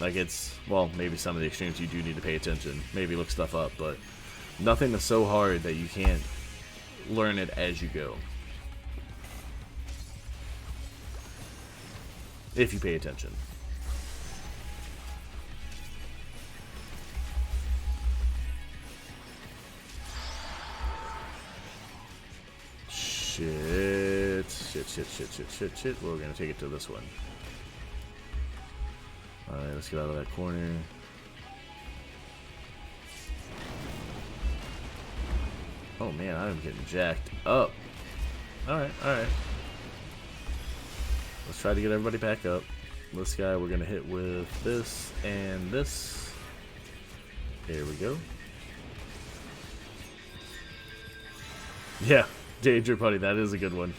Like it's, well, maybe some of the extremes you do need to pay attention. Maybe look stuff up, but nothing is so hard that you can't learn it as you go. If you pay attention. Shit. We're gonna take it to this one. Alright, let's get out of that corner. Oh man, I'm getting jacked up. Alright. Let's try to get everybody back up. This guy we're gonna hit with this and this. There we go. Yeah, Danger Putty, that is a good one.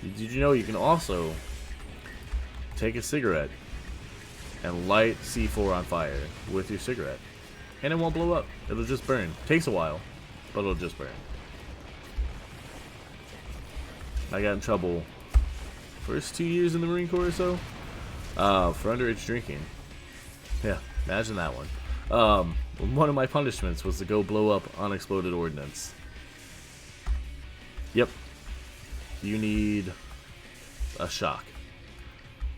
Did you know you can also take a cigarette and light C4 on fire with your cigarette? And it won't blow up. It'll just burn. Takes a while, but it'll just burn. I got in trouble first 2 years in the Marine Corps or so for underage drinking. Yeah, imagine that one. One of my punishments was to go blow up unexploded ordnance. Yep. You need a shock.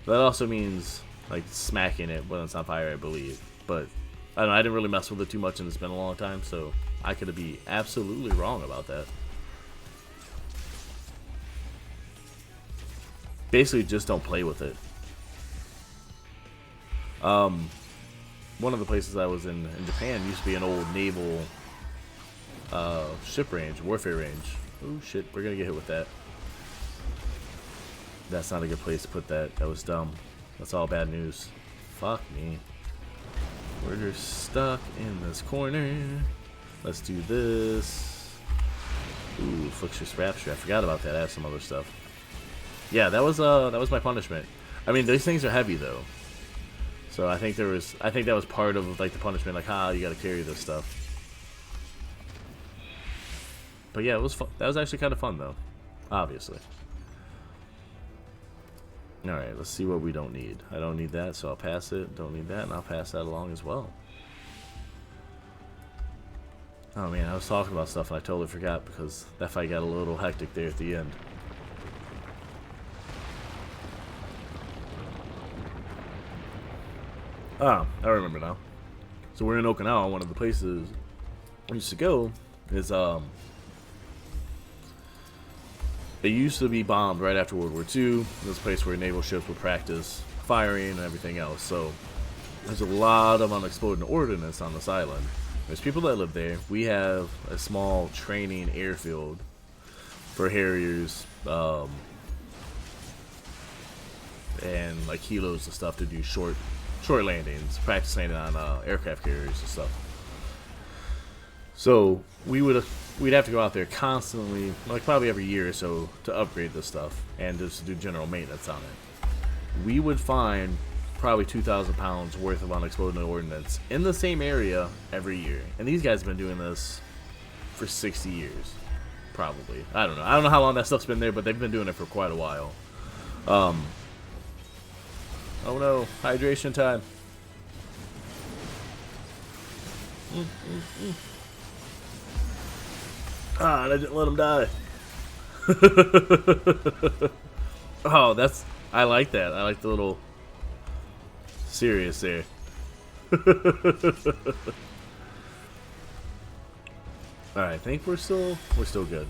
That also means like smacking it when it's on fire, I believe. But I don't know, I didn't really mess with it too much and it's been a long time, so I could be absolutely wrong about that. Basically, just don't play with it. One of the places I was in Japan used to be an old naval ship range, warfare range. Oh shit, we're gonna get hit with that. That's not a good place to put that. That was dumb. That's all bad news. Fuck me. We're just stuck in this corner. Let's do this. Ooh, Flicks Rapture. I forgot about that. I have some other stuff. Yeah, that was my punishment. I mean, these things are heavy though, so I think that was part of like the punishment. Like, you got to carry this stuff. But yeah, it was fun. That was actually kind of fun though, obviously. All right, let's see what we don't need. I don't need that, so I'll pass it. Don't need that, and I'll pass that along as well. Oh man, I was talking about stuff and I totally forgot because that fight got a little hectic there at the end. Ah, I remember now. So we're in Okinawa. One of the places we used to go is it used to be bombed right after World War II. This place where naval ships would practice firing and everything else. So there's a lot of unexploded ordnance on this island. There's people that live there. We have a small training airfield for Harriers and like kilos of stuff to do short landings, practice landing on aircraft carriers and stuff. So we'd have to go out there constantly, like probably every year or so, to upgrade this stuff and just do general maintenance on it. We would find probably 2,000 pounds worth of unexploded ordnance in the same area every year, and these guys have been doing this for 60 years, probably. I don't know how long that stuff's been there, but they've been doing it for quite a while. Oh no, hydration time. Ah, I didn't let him die. Oh, I like that. I like the little serious there. Alright, I think we're still good.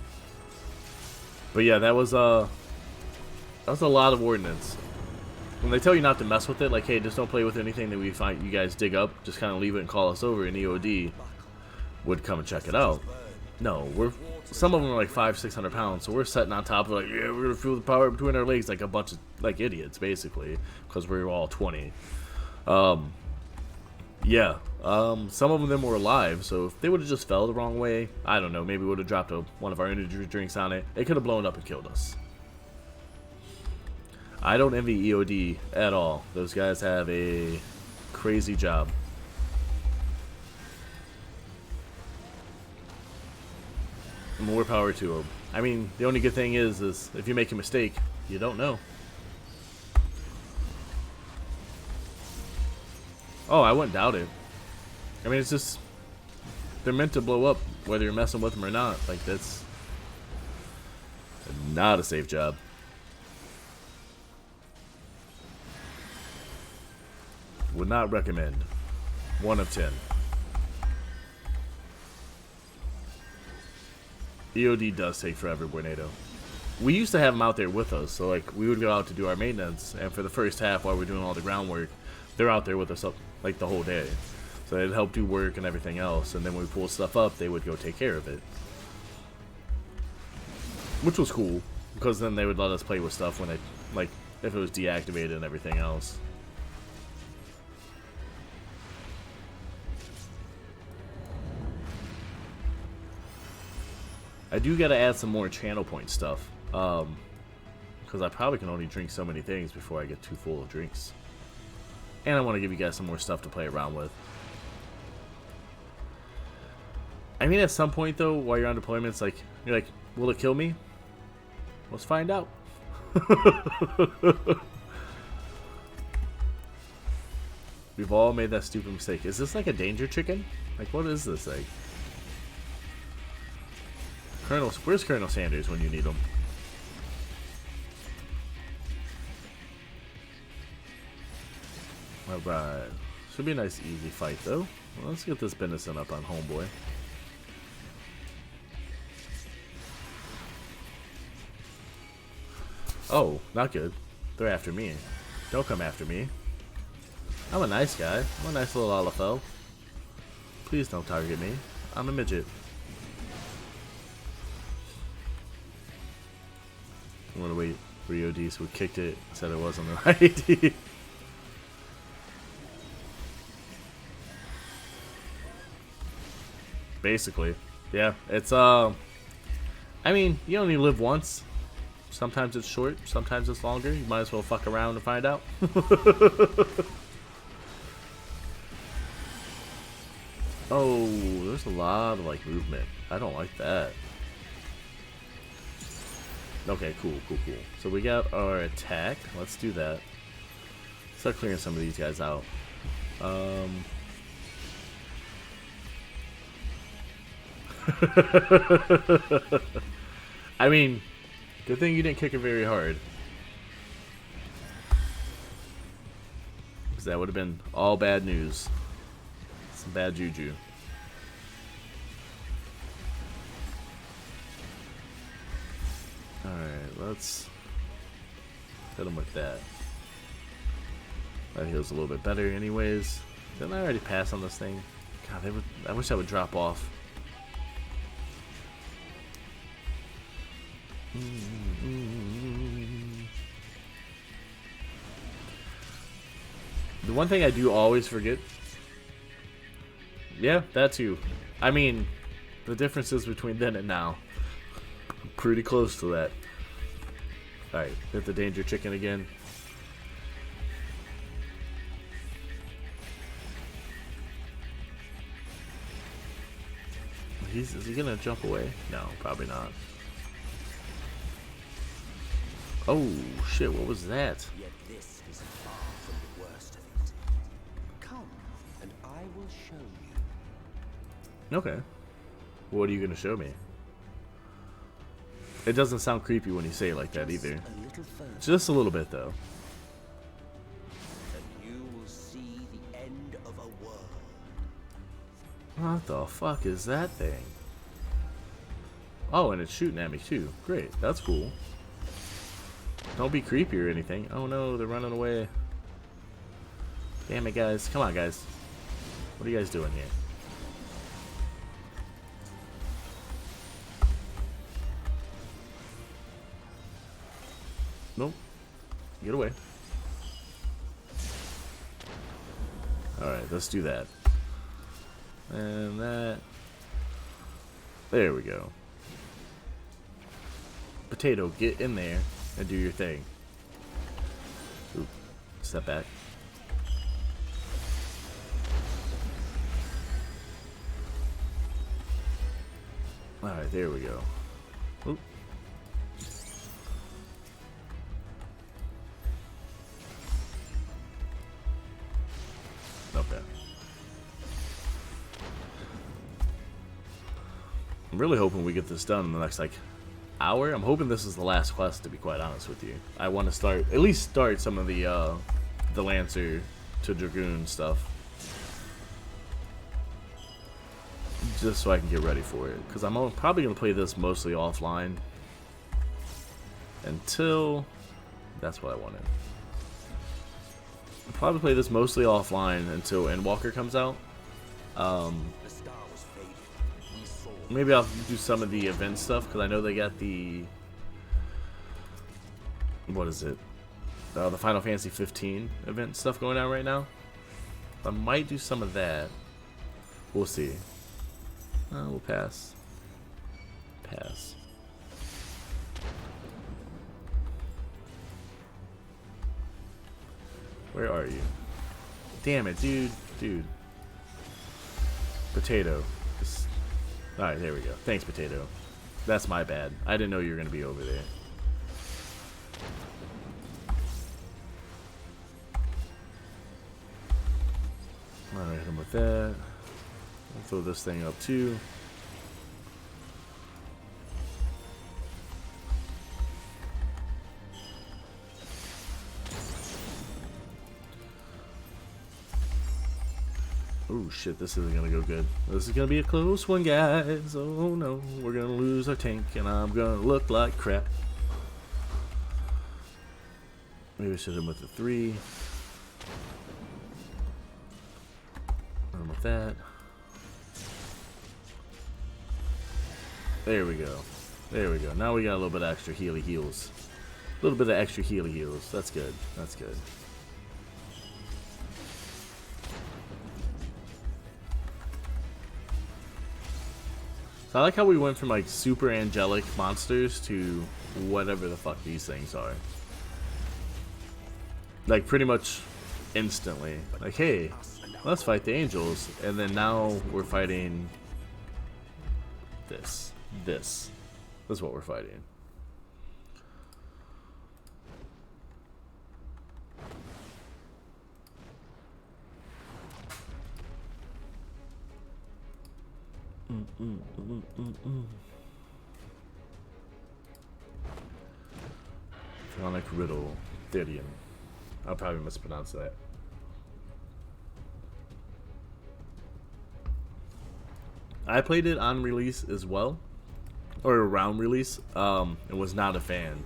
But yeah, that was a lot of ordnance. When they tell you not to mess with it, like, hey, just don't play with anything that we find you guys dig up, just kind of leave it and call us over, and EOD would come and check it out. No, some of them are like 500-600 pounds, so we're sitting on top of like, yeah, we're gonna feel the power between our legs like a bunch of like idiots, basically, because we're all 20. Yeah, some of them were alive, so if they would have just fell the wrong way, I don't know, maybe we would have dropped one of our energy drinks on it. It could have blown up and killed us. I don't envy EOD at all. Those guys have a crazy job. More power to them. I mean, the only good thing is if you make a mistake, you don't know. Oh, I wouldn't doubt it. I mean, it's just, they're meant to blow up whether you're messing with them or not. Like, that's not a safe job. Would not recommend. 1 of 10. EOD does take forever, Buenado. We used to have them out there with us, so like we would go out to do our maintenance, and for the first half while we're doing all the groundwork, they're out there with us like the whole day. So they'd help do work and everything else, and then when we pull stuff up, they would go take care of it. Which was cool, because then they would let us play with stuff when they, like, if it was deactivated and everything else. I do gotta add some more channel point stuff, because I probably can only drink so many things before I get too full of drinks. And I want to give you guys some more stuff to play around with. I mean, at some point though, while you're on deployments, like, you're like, will it kill me? Let's find out. We've all made that stupid mistake. Is this like a danger chicken? Like, what is this thing? Where's Colonel Sanders when you need him? Alright. Should be a nice easy fight though. Well, let's get this Benison up on homeboy. Oh, not good. They're after me. Don't come after me. I'm a nice guy. I'm a nice little Olafel. Please don't target me. I'm a midget. I'm gonna wait for EOD, so we kicked it, said it wasn't the right ID. Basically. Yeah, it's I mean, you only live once. Sometimes it's short, sometimes it's longer. You might as well fuck around and find out. Oh, there's a lot of like movement. I don't like that. Okay, cool. So we got our attack. Let's do that. Start clearing some of these guys out. I mean, good thing you didn't kick it very hard. Because that would have been all bad news. Some bad juju. Alright, let's hit him with that. That heals a little bit better anyways. Didn't I already pass on this thing? God, I wish I would drop off. The one thing I do always forget. Yeah, that too. I mean, the differences between then and now. Pretty close to that. Alright, hit the danger chicken again. Is he gonna jump away? No, probably not. Oh shit, what was that? Yet this is far from the worst of it. Come, and I will show you. Okay. What are you gonna show me? It doesn't sound creepy when you say it like that either. A little further, Just a little bit though. and you will see the end of a world. What the fuck is that thing? Oh, and it's shooting at me too. Great, that's cool. Don't be creepy or anything. Oh no, they're running away. Damn it, guys. Come on, guys. What are you guys doing here? Nope. Get away. Alright, let's do that. And that. There we go. Potato, get in there and do your thing. Oop. Step back. Alright, there we go. Oop. Okay. I'm really hoping we get this done in the next, like, hour. I'm hoping this is the last quest, to be quite honest with you. I want to start, at least start some of the Lancer to Dragoon stuff. Just so I can get ready for it. Because I'm probably going to play this mostly offline. Until... That's what I wanted. I'll probably play this mostly offline until Endwalker comes out. Maybe I'll do some of the event stuff, because I know they got the... What is it? The Final Fantasy 15 event stuff going on right now. I might do some of that. We'll see. We'll pass. Pass. Where are you? Damn it, dude. Dude. Potato. Alright, there we go. Thanks, Potato. That's my bad. I didn't know you were going to be over there. Alright, hit him with that. I'll throw this thing up too. Oh shit, this isn't gonna go good. This is gonna be a close one, guys. Oh no, we're gonna lose our tank and I'm gonna look like crap. Maybe I should hit him with the 3. With that. There we go. There we go. Now we got a little bit of extra healy heals. A little bit of extra healy heals. That's good. That's good. So I like how we went from like super angelic monsters to whatever the fuck these things are. Like pretty much instantly. Like, hey, let's fight the angels. And then now we're fighting this. This is what we're fighting. Phonic Riddle. Therian. I'll probably mispronounce that. I played it on release as well, or around release, and was not a fan.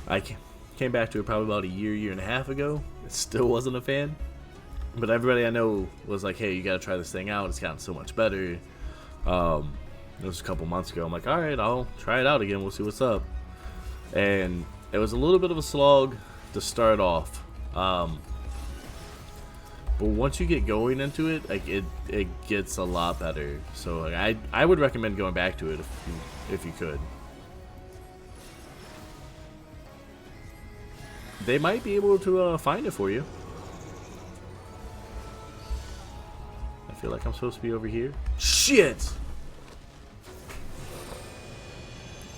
I came back to it probably about a year and a half ago. It still wasn't a fan, but everybody I know was like, "Hey, you gotta try this thing out. It's gotten so much better." It was a couple months ago. I'm like, "All right, I'll try it out again. We'll see what's up." And it was a little bit of a slog to start off. But once you get going into it, like it gets a lot better. So like, I would recommend going back to it if you could. They might be able to find it for you. I feel like I'm supposed to be over here. Shit!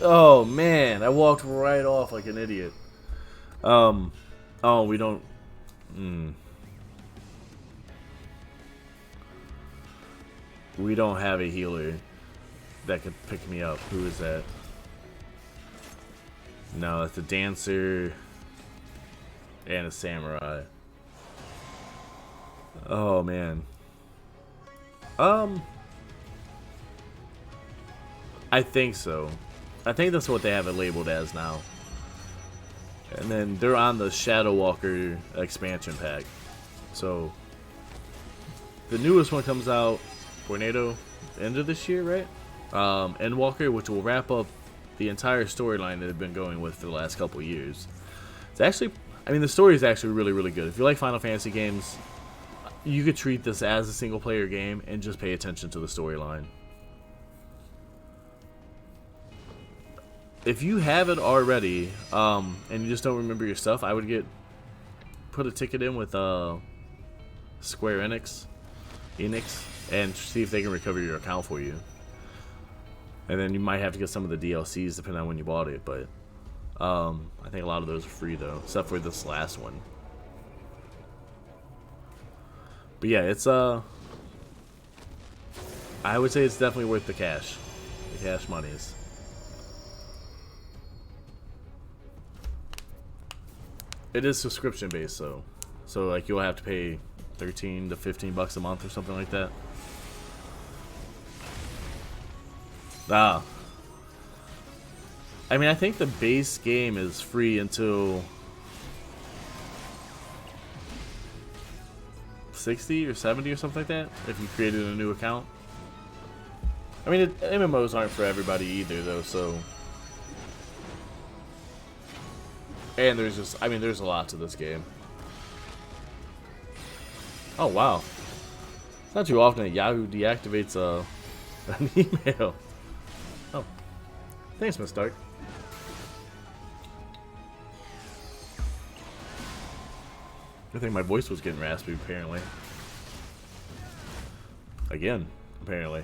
Oh man, I walked right off like an idiot. Oh, we don't. We don't have a healer that could pick me up. Who is that? No, that's a dancer and a samurai. Oh man. I think so. I think that's what they have it labeled as now. And then they're on the Shadow Walker expansion pack. So the newest one comes out Tornado end of this year, right? Endwalker, which will wrap up the entire storyline that they've been going with for the last couple of years. It's actually, I mean, the story is actually really, really good. If you like Final Fantasy games, you could treat this as a single player game and just pay attention to the storyline. If you have it already, and you just don't remember your stuff, I would put a ticket in with Square Enix, and see if they can recover your account for you. And then you might have to get some of the DLCs depending on when you bought it, but I think a lot of those are free though, except for this last one. But yeah, it's I would say it's definitely worth the cash monies. It is subscription based though, so like you'll have to pay $13 to $15 a month or something like that. Ah, I mean, I think the base game is free until 60 or 70 or something like that if you created a new account. I mean, MMOs aren't for everybody either though, so. And there's just, I mean, there's a lot to this game. Oh, wow. It's not too often that Yahoo deactivates an email. Oh. Thanks, Miss Stark. I think my voice was getting raspy, apparently. Again, apparently.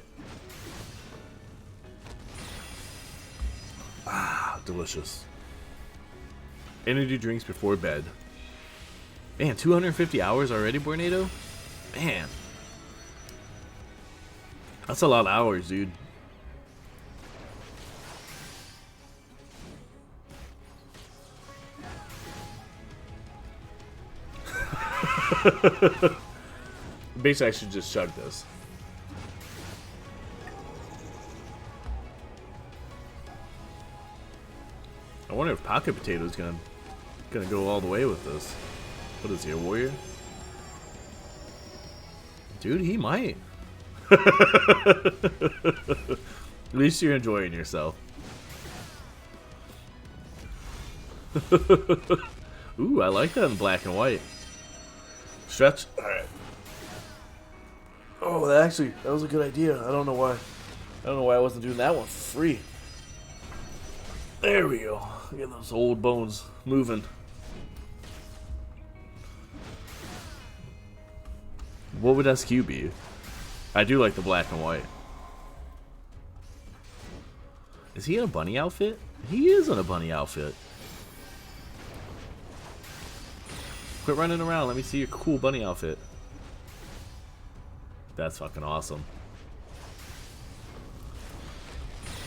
Ah, delicious. Energy drinks before bed. Man, 250 hours already, Bornado? Man. That's a lot of hours, dude. Basically, I should just chug this. I wonder if Pocket Potato's gonna go all the way with this. What is he, a warrior? Dude, he might. At least you're enjoying yourself. Ooh, I like that in black and white. Stretch. Alright. Oh, that was a good idea. I don't know why I wasn't doing that one for free. There we go. Get those old bones moving. What would SQ be? I do like the black and white. Is he in a bunny outfit? He is in a bunny outfit. Quit running around. Let me see your cool bunny outfit. That's fucking awesome.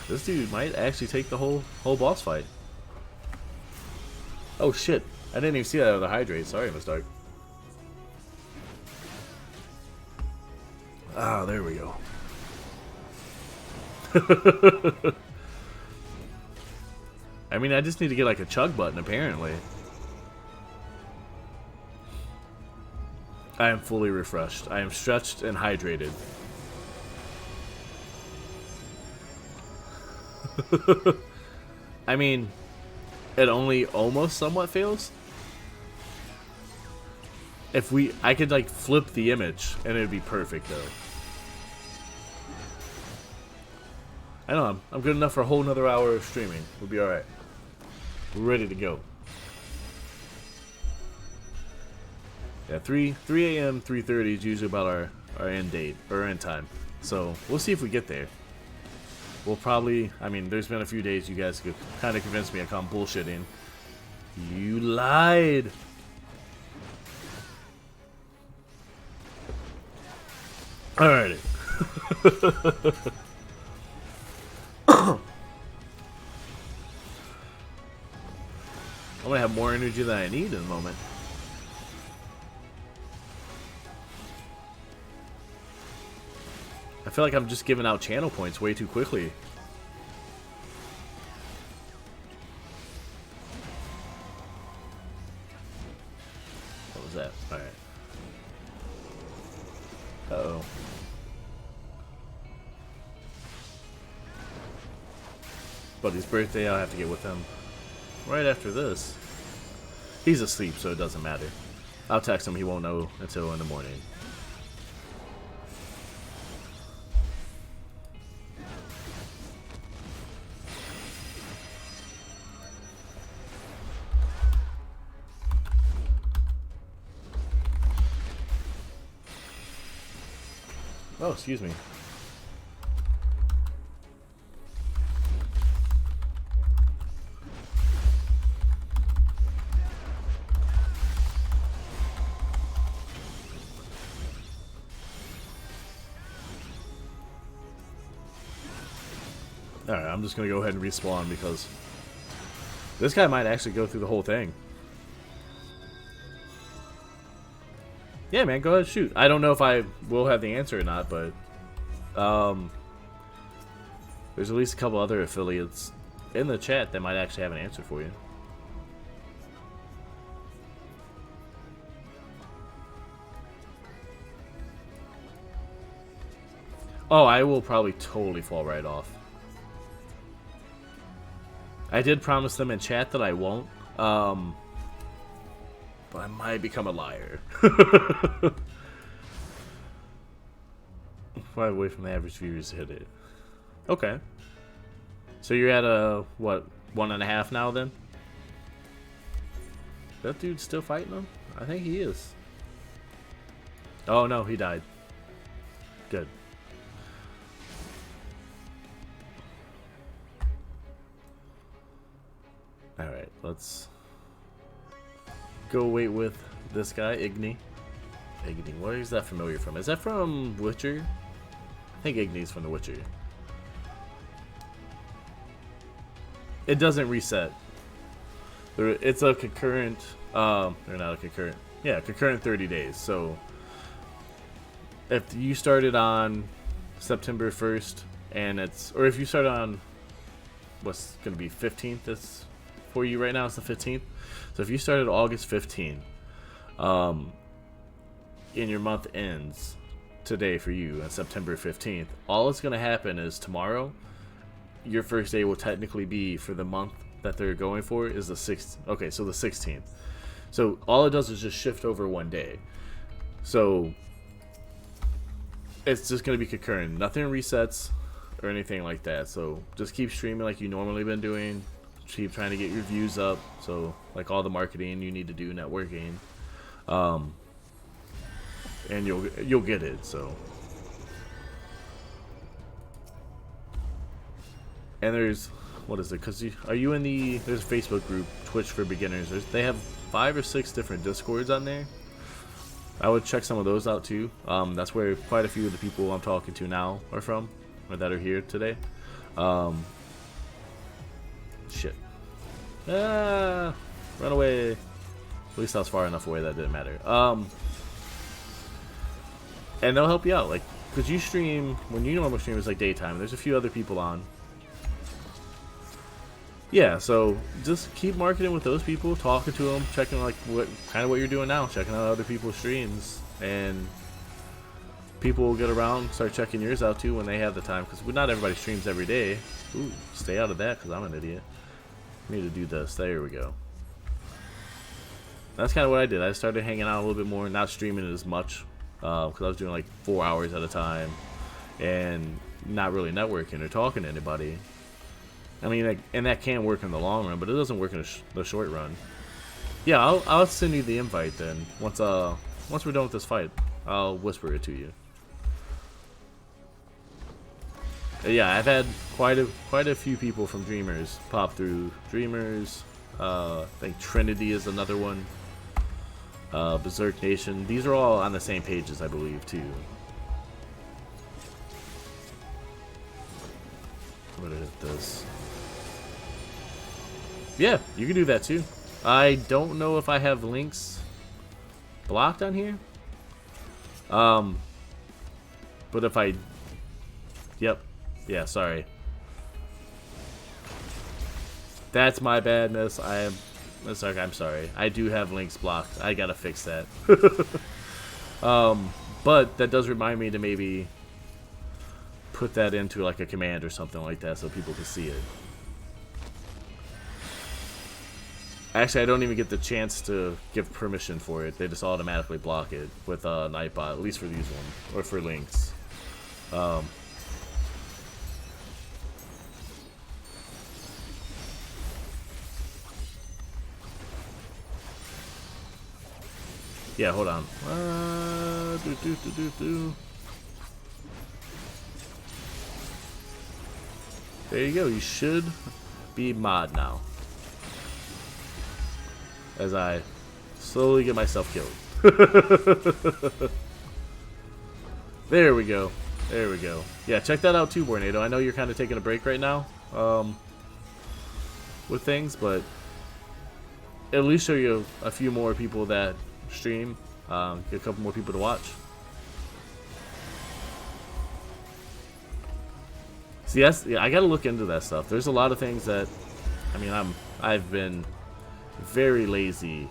This dude might actually take the whole boss fight. Oh shit. I didn't even see that other hydrate. Sorry, Miss Dark. Ah, there we go. I mean, I just need to get like a chug button, apparently. I am fully refreshed. I am stretched and hydrated. I mean, it only almost somewhat fails. If I could like flip the image and it'd be perfect though. I know I'm good enough for a whole nother hour of streaming. We'll be alright. We're ready to go. Yeah, 3 a.m., 3:30 is usually about our end date, or end time. So, we'll see if we get there. We'll probably, I mean, there's been a few days you guys could kind of convince me I come bullshitting. You lied! Alrighty. I'm gonna have more energy than I need in a moment. I feel like I'm just giving out channel points way too quickly. What was that? Alright. Uh-oh. buddy's birthday. I'll have to get with him right after this. He's asleep, so it doesn't matter. I'll text him. He won't know until in the morning. Oh, excuse me. Alright, I'm just gonna go ahead and respawn because this guy might actually go through the whole thing. Yeah, man, go ahead, shoot. I don't know if I will have the answer or not, but there's at least a couple other affiliates in the chat that might actually have an answer for you. Oh, I will probably totally fall right off. I did promise them in chat that I won't, but I might become a liar. 5 away from the average viewers to hit it. Okay. So you're at a, what, 1.5 now then? That dude's still fighting him? I think he is. Oh no, he died. Good. Alright, let's go wait with this guy, Igni. Igni, where is that familiar from? Is that from Witcher? I think Igni's from The Witcher. It doesn't reset. It's a concurrent, or not a concurrent, yeah, concurrent 30 days. So if you started on September 1st, and it's, or if you start on, what's going to be 15th, that's for you right now, it's the 15th. So if you started August 15th, and your month ends today for you on September 15th, all that's going to happen is tomorrow, your first day will technically be for the month that they're going for is the 6th. Okay, so the 16th. So all it does is just shift over one day. So it's just going to be concurrent. Nothing resets or anything like that. So just keep streaming like you normally been doing. Keep trying to get your views up. So like all the marketing you need to do, networking, and you'll get it. So, and there's, what is it? Cause are you in the? There's a Facebook group, Twitch for Beginners. They have 5 or 6 different Discords on there. I would check some of those out too. That's where quite a few of the people I'm talking to now are from, or that are here today. Shit. Run away. At least I was far enough away that didn't matter. And they'll help you out, like, because you stream, when you normally stream, it's like daytime. There's a few other people on. Yeah, so just keep marketing with those people, talking to them, checking like what you're doing now, checking out other people's streams, and people will get around, start checking yours out too when they have the time, because not everybody streams every day. Ooh, stay out of that because I'm an idiot. I need to do this. There we go. That's kind of what I did. I started hanging out a little bit more, not streaming it as much, because I was doing like 4 hours at a time and not really networking or talking to anybody. I mean, and that can work in the long run, but it doesn't work in the short run. Yeah, I'll send you the invite then. Once we're done with this fight, I'll whisper it to you. Yeah, I've had quite a few people from Dreamers pop through. Dreamers, I think Trinity is another one. Berserk Nation. These are all on the same pages, I believe, too. I'm gonna hit this. Yeah, you can do that too. I don't know if I have links blocked on here. But if I... Yep. Yeah, sorry. That's my badness. I'm sorry. I do have links blocked. I gotta fix that. But that does remind me to maybe put that into like a command or something like that so people can see it. Actually, I don't even get the chance to give permission for it. They just automatically block it with Nightbot, at least for these ones, or for links. Yeah, hold on. There you go. You should be mod now. As I slowly get myself killed. There we go. There we go. Yeah, check that out too, Bornado. I know you're kind of taking a break right now with things, but at least show you a few more people that stream. Get a couple more people to watch. See, yeah, I gotta look into that stuff. There's a lot of things that, I mean, I've been very lazy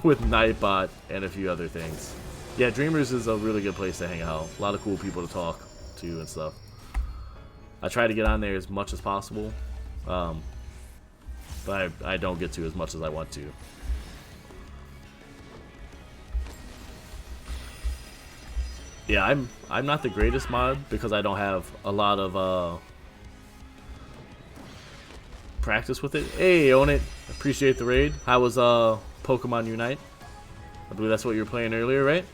with Nightbot and a few other things. Yeah, Dreamers is a really good place to hang out. A lot of cool people to talk to and stuff. I try to get on there as much as possible, but I don't get to as much as I want to. Yeah, I'm not the greatest mod because I don't have a lot of practice with it. Hey, own it. Appreciate the raid. How was Pokemon Unite? I believe that's what you were playing earlier, right?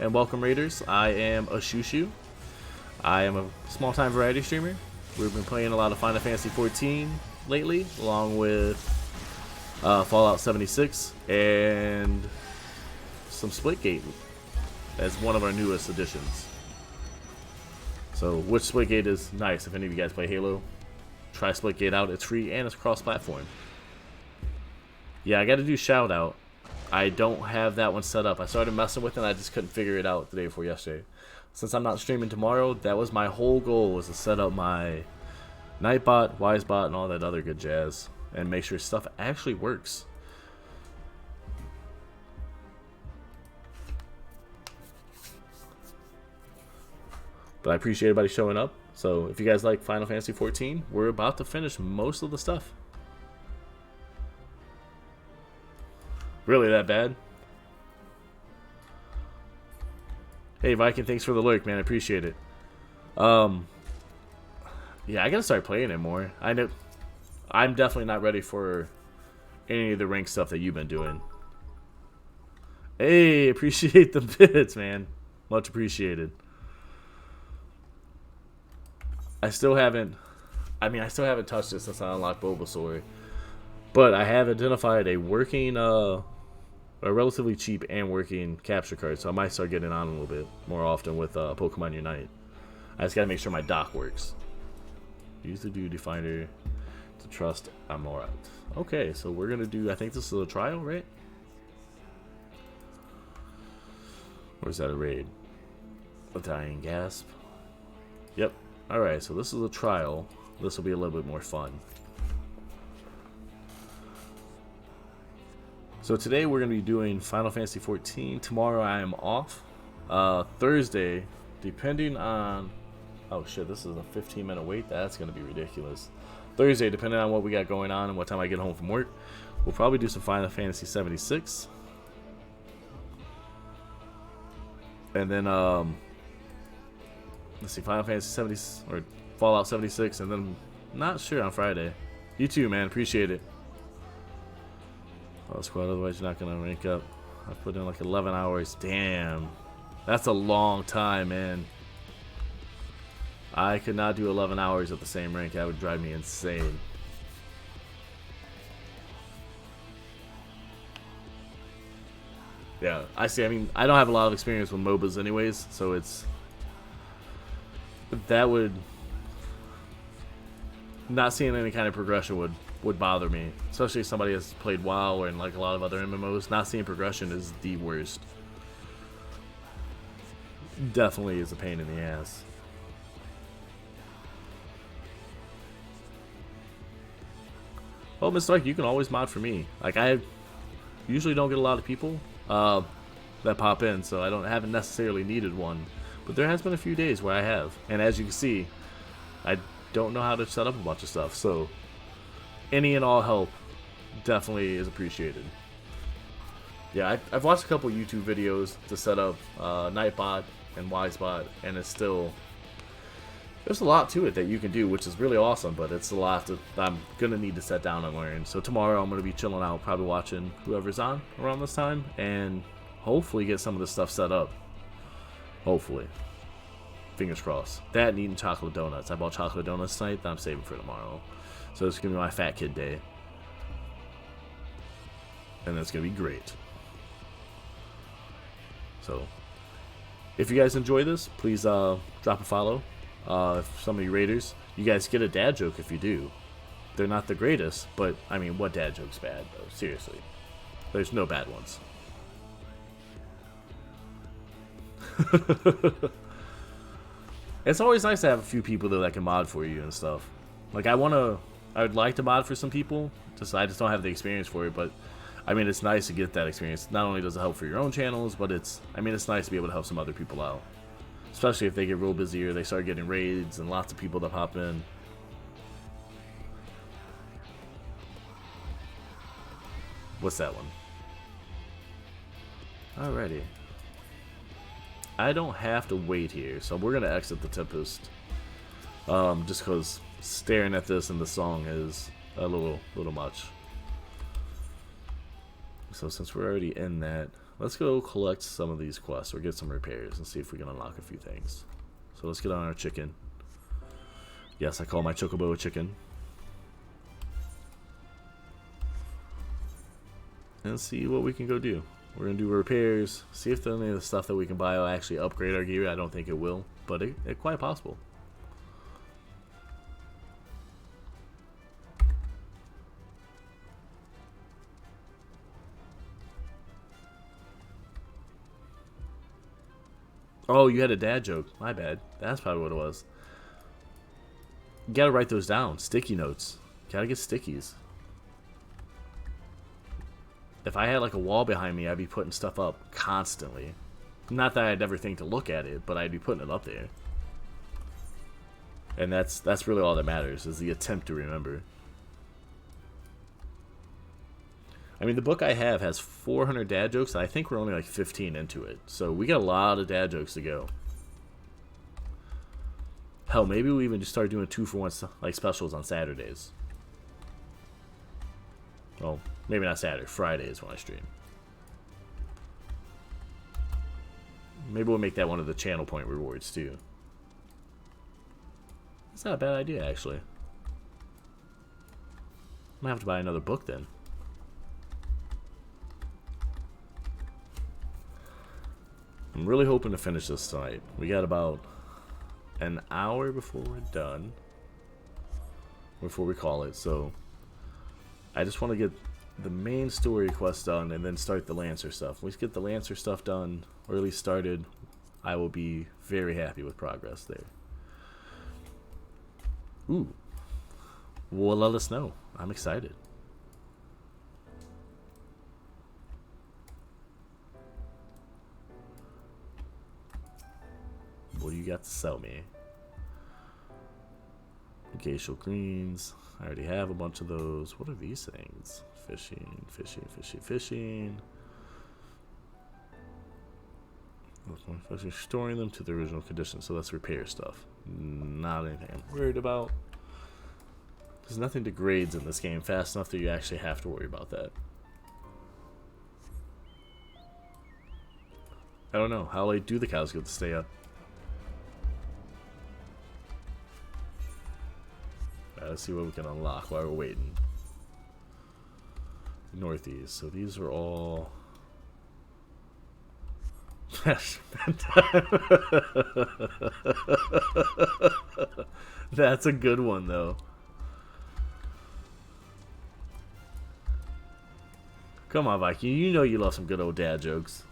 And welcome, raiders. I am a Shushu. I am a small-time variety streamer. We've been playing a lot of Final Fantasy XIV lately, along with Fallout 76 and some Splitgate as one of our newest additions. So, which Splitgate is nice. If any of you guys play Halo, try Splitgate out. It's free and it's cross-platform. Yeah, I got to do shout out. I don't have that one set up. I started messing with it and I just couldn't figure it out the day before yesterday. Since I'm not streaming tomorrow, that was my whole goal, was to set up my Nightbot, Wisebot, and all that other good jazz, and make sure stuff actually works. But I appreciate everybody showing up. So if you guys like Final Fantasy XIV, we're about to finish most of the stuff. Really that bad? Hey Viking, thanks for the lurk, man. I appreciate it. Yeah, I gotta start playing it more. I know I'm definitely not ready for any of the rank stuff that you've been doing. Hey, appreciate the bits, man. Much appreciated. I still haven't touched it since I unlocked Bulbasaur. But I have identified a working, a relatively cheap and working capture card, so I might start getting on a little bit more often with Pokemon Unite. I just gotta make sure my dock works. Use the duty finder to trust Amorat. Okay, so we're gonna do, I think this is a trial, right? Or is that a raid? A dying gasp. Yep. Alright, so this is a trial. This will be a little bit more fun. So today we're going to be doing Final Fantasy XIV. Tomorrow I am off. Thursday, depending on... Oh shit, this is a 15-minute wait. That's going to be ridiculous. Thursday, depending on what we got going on and what time I get home from work, we'll probably do some Final Fantasy 76. And then, let's see, Final Fantasy 70 or Fallout 76, and then not sure on Friday. You too, man. Appreciate it. Oh, squad, otherwise you're not gonna rank up. I put in like 11 hours. Damn, that's a long time, man. I could not do 11 hours at the same rank. That would drive me insane. Yeah, I see. I mean, I don't have a lot of experience with MOBAs anyways, so it's... That would... Not seeing any kind of progression would bother me. Especially if somebody has played WoW and like a lot of other MMOs. Not seeing progression is the worst. Definitely is a pain in the ass. Well, Mr. Stark, you can always mod for me. Like, I usually don't get a lot of people that pop in, so I haven't necessarily needed one. But there has been a few days where I have. And as you can see, I don't know how to set up a bunch of stuff. So any and all help definitely is appreciated. Yeah, I've watched a couple YouTube videos to set up Nightbot and Wisebot, and it's still, there's a lot to it that you can do, which is really awesome, but it's a lot that I'm gonna need to sit down and learn. So tomorrow I'm gonna be chilling out, probably watching whoever's on around this time, and hopefully get some of this stuff set up. Hopefully. Fingers crossed. That and eating chocolate donuts. I bought chocolate donuts tonight that I'm saving for tomorrow. So it's gonna be my fat kid day. And it's gonna be great. So, if you guys enjoy this, please drop a follow. If some of you Raiders, you guys get a dad joke if you do. They're not the greatest, but I mean, what dad joke's bad though? Seriously, there's no bad ones. It's always nice to have a few people though that can mod for you and stuff. Like I would like to mod for some people. I just don't have the experience for it, but I mean, it's nice to get that experience. Not only does it help for your own channels, but it's nice to be able to help some other people out. Especially if they get real busy or they start getting raids and lots of people that pop in. What's that one? Alrighty. I don't have to wait here, so we're gonna exit the Tempest. Just because staring at this and the song is a little much. So since we're already in that, let's go collect some of these quests or get some repairs and see if we can unlock a few things. So let's get on our chicken. Yes, I call my chocobo a chicken. And see what we can go do. We're going to do repairs, see if any of the stuff that we can buy will actually upgrade our gear. I don't think it will, but it's quite possible. Oh, you had a dad joke. My bad. That's probably what it was. You gotta write those down. Sticky notes. Gotta get stickies. If I had like a wall behind me, I'd be putting stuff up constantly. Not that I'd ever think to look at it, but I'd be putting it up there. And that's really all that matters, is the attempt to remember. I mean, the book I have has 400 dad jokes, and I think we're only like 15 into it. So we got a lot of dad jokes to go. Hell, maybe we even just start doing 2-for-1 like specials on Saturdays. Well, maybe not Saturday. Fridays when I stream. Maybe we'll make that one of the channel point rewards too. That's not a bad idea, actually. I might have to buy another book then. I'm really hoping to finish this tonight. We got about an hour before we're done. Before we call it, so I just want to get the main story quest done and then start the Lancer stuff. When we get the Lancer stuff done, or at least started, I will be very happy with progress there. Ooh. Well, let us know. I'm excited. What do you got to sell me? Glacial greens. I already have a bunch of those. What are these things? Fishing, fishing, fishing, fishing. Restoring them to the original condition. So let's repair stuff. Not anything I'm worried about. There's nothing degrades in this game fast enough that you actually have to worry about that. I don't know. How late do the cows get to stay up? Let's see what we can unlock while we're waiting. Northeast. So these are all... That's a good one, though. Come on, Viking. You know you love some good old dad jokes.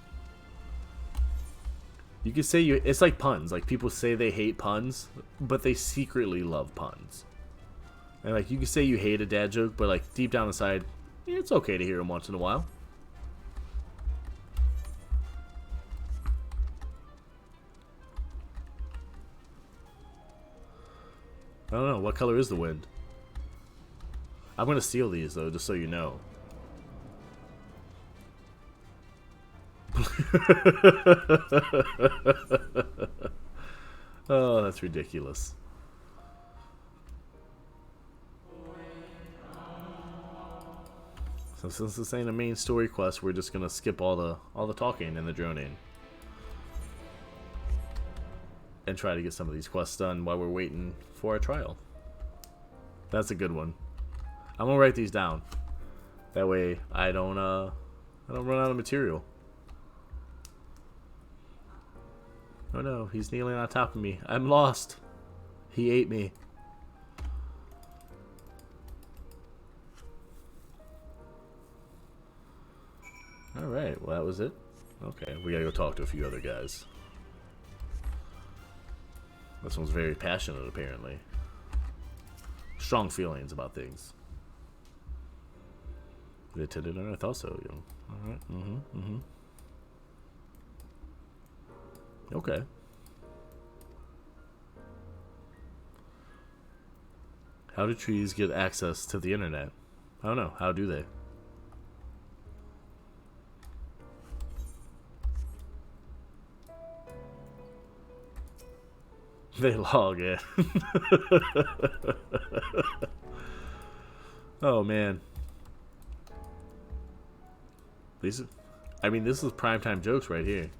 You could say you... It's like puns. Like, people say they hate puns, but they secretly love puns. And like, you can say you hate a dad joke, but like deep down inside, it's okay to hear them once in a while. I don't know, what color is the wind? I'm gonna steal these though, just so you know. Oh, that's ridiculous. So since this ain't a main story quest, we're just gonna skip all the talking and the droning. And try to get some of these quests done while we're waiting for our trial. That's a good one. I'm gonna write these down. That way I don't run out of material. Oh no, he's kneeling on top of me. I'm lost. He ate me. Alright, well that was it. Okay, we gotta go talk to a few other guys. This one's very passionate, apparently. Strong feelings about things. They attended on Earth also, you know. Alright, Okay. How do trees get access to the internet? I don't know. How do they? They log in. Oh man. This is primetime jokes right here.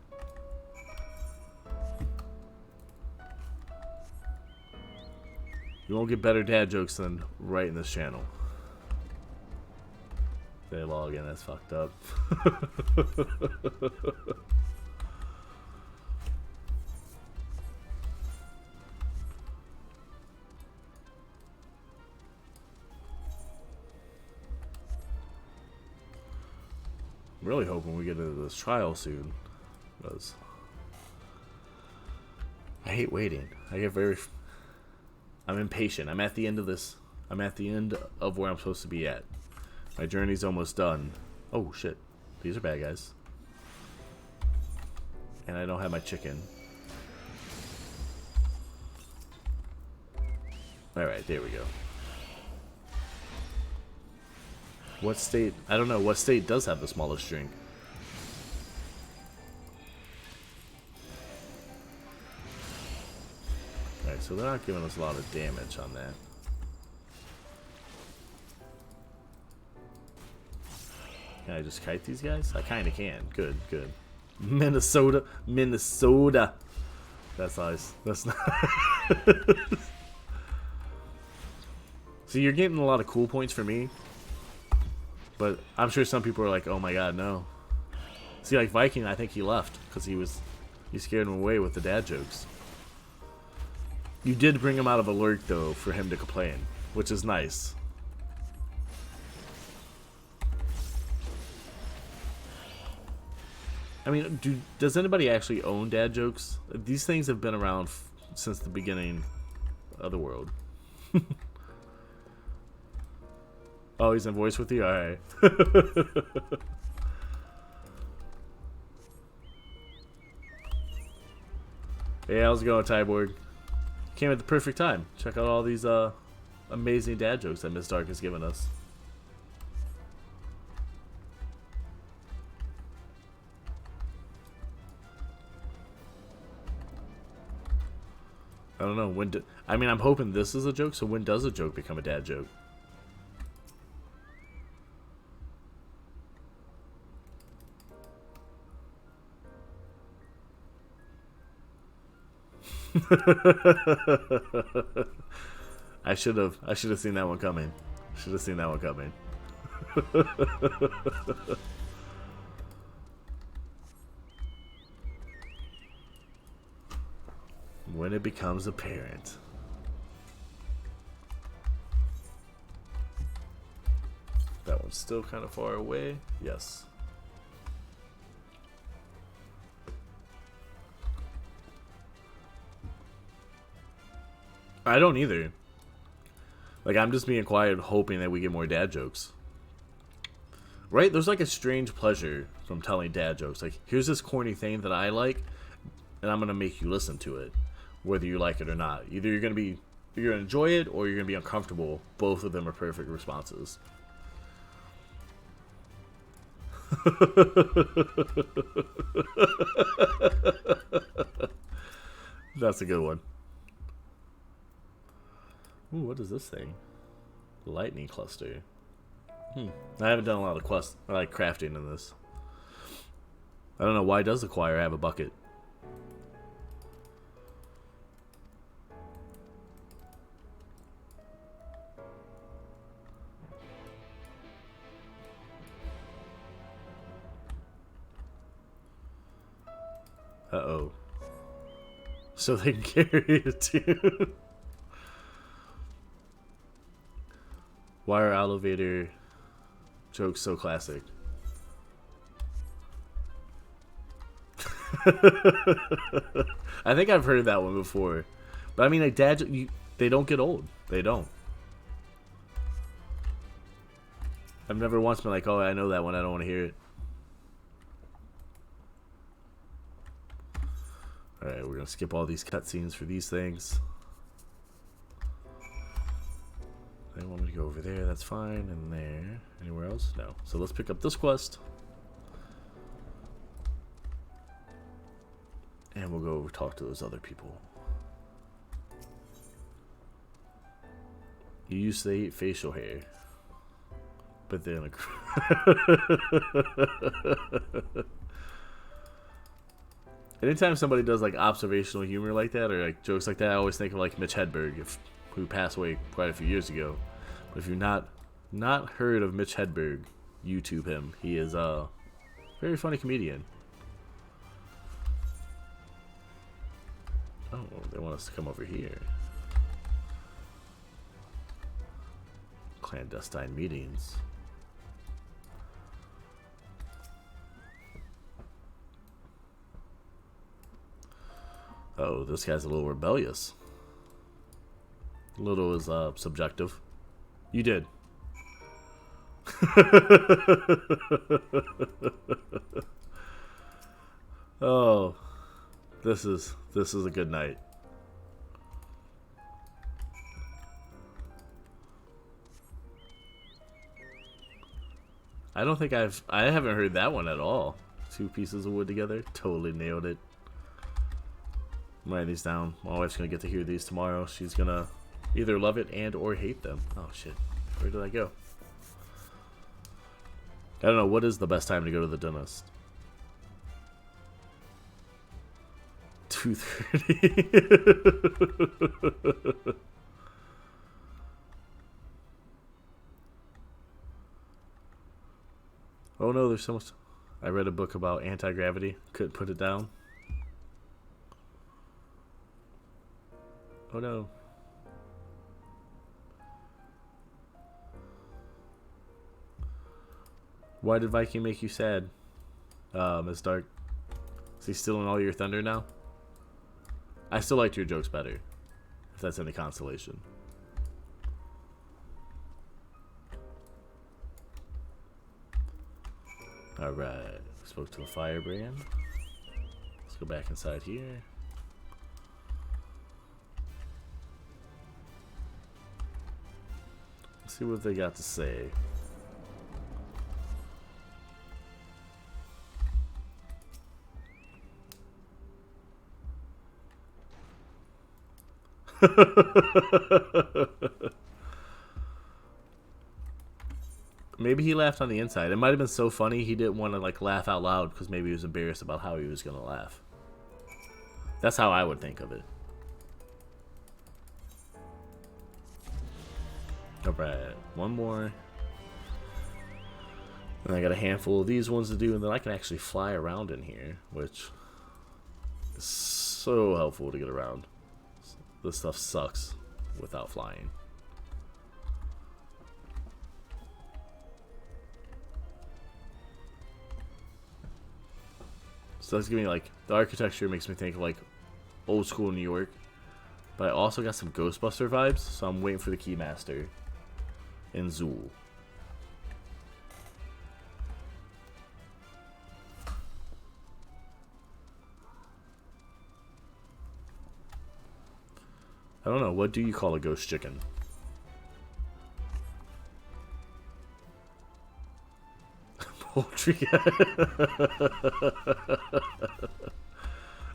You won't get better dad jokes than right in this channel. They log in, that's fucked up. I'm really hoping we get into this trial soon, because I hate waiting. I'm impatient. I'm at the end of this. I'm at the end of where I'm supposed to be at. My journey's almost done. Oh shit. These are bad guys. And I don't have my chicken. Alright, there we go. What state? I don't know. What state does have the smallest drink? Alright, so they're not giving us a lot of damage on that. Can I just kite these guys? I kind of can. Good, good. Minnesota. Minnesota. That's nice. That's nice. So you're getting a lot of cool points for me. But I'm sure some people are like, oh my god, no. See, like Viking, I think he left because he scared him away with the dad jokes. You did bring him out of a lurk, though, for him to complain, which is nice. I mean, does anybody actually own dad jokes? These things have been around since the beginning of the world. Oh, he's in voice with you? Alright. Hey, how's it going, Tyborg? Came at the perfect time. Check out all these amazing dad jokes that Miss Dark has given us. I don't know. I mean, I'm hoping this is a joke, so when does a joke become a dad joke? I should have seen that one coming. Should have seen that one coming. When it becomes apparent. That one's still kind of far away. Yes. I don't either. Like, I'm just being quiet hoping that we get more dad jokes. Right? There's like a strange pleasure from telling dad jokes. Like, here's this corny thing that I like, and I'm going to make you listen to it, whether you like it or not. Either you're going to enjoy it or you're going to be uncomfortable. Both of them are perfect responses. That's a good one. Ooh, what is this thing? Lightning cluster. I haven't done a lot of quest like crafting in this. I don't know, why does the choir have a bucket? Uh-oh. So they can carry it too. Why are elevator jokes so classic? I think I've heard that one before. But I mean, like, they don't get old. They don't. I've never once been like, oh, I know that one. I don't want to hear it. Alright, we're going to skip all these cutscenes for these things. They want me to go over there. That's fine. And there. Anywhere else? No. So let's pick up this quest. And we'll go talk to those other people. You used to eat facial hair. But then... Anytime somebody does like observational humor like that, or like jokes like that, I always think of like Mitch Hedberg, who passed away quite a few years ago. But if you've not heard of Mitch Hedberg, YouTube him. He is a very funny comedian. Oh, they want us to come over here. Clandestine meetings. Oh, this guy's a little rebellious. Little is subjective. You did. Oh, this is a good night. I don't think I haven't heard that one at all. Two pieces of wood together, totally nailed it. I'm writing these down. My wife's gonna get to hear these tomorrow. She's gonna either love it and or hate them. Oh shit, where did I go? I don't know, what is the best time to go to the dentist? 2:30. Oh no, there's so much. I read a book about anti-gravity. Couldn't put it down. Oh no. Why did Viking make you sad, Miss Dark? Is he stealing all your thunder now? I still liked your jokes better, if that's any consolation. Alright, spoke to the firebrand. Let's go back inside here. Let's see what they got to say. Maybe he laughed on the inside. It might have been so funny he didn't want to like laugh out loud because maybe he was embarrassed about how he was gonna laugh. That's how I would think of it. Alright, one more. And I got a handful of these ones to do, and then I can actually fly around in here, which is so helpful to get around. This stuff sucks without flying. So that's giving me like, the architecture makes me think of like old school New York. But I also got some Ghostbuster vibes, so I'm waiting for the Keymaster in Zool. I don't know, what do you call a ghost chicken? poultry.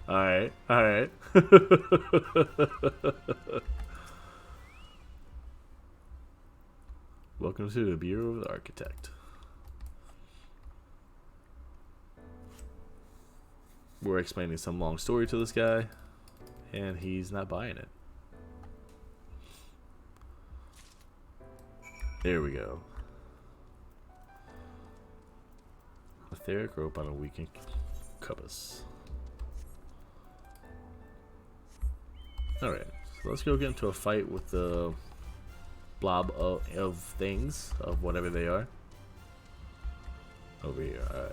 Alright, alright. Welcome to the Bureau of the Architect. We're explaining some long story to this guy, and he's not buying it. There we go. Etheric rope on a weakened compass. Alright, so let's go get into a fight with the blob of things, of whatever they are. Over here, alright.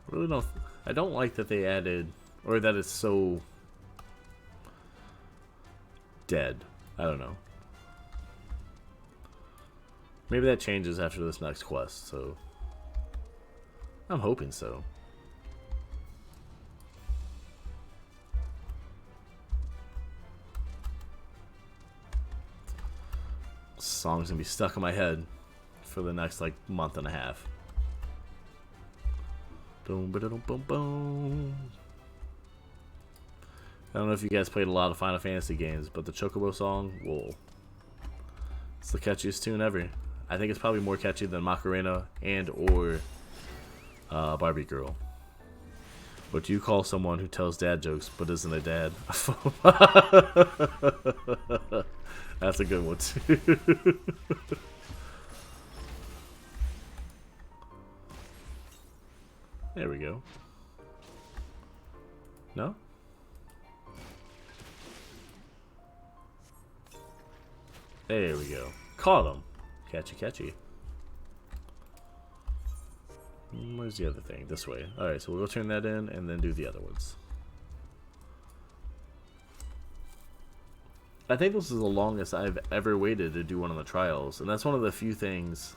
Really don't. I don't like that they added, or that it's so dead. I don't know. Maybe that changes after this next quest, so I'm hoping so. This song's gonna be stuck in my head for the next like month and a half. Boom, ba-da-dum, boom, boom. I don't know if you guys played a lot of Final Fantasy games, but the Chocobo song, whoa. It's the catchiest tune ever. I think it's probably more catchy than Macarena and or Barbie Girl. What do you call someone who tells dad jokes but isn't a dad? That's a good one too. There we go. No? There we go. Caught him. Catchy, catchy. Where's the other thing? This way. Alright, so we'll go turn that in and then do the other ones. I think this is the longest I've ever waited to do one of the trials, and that's one of the few things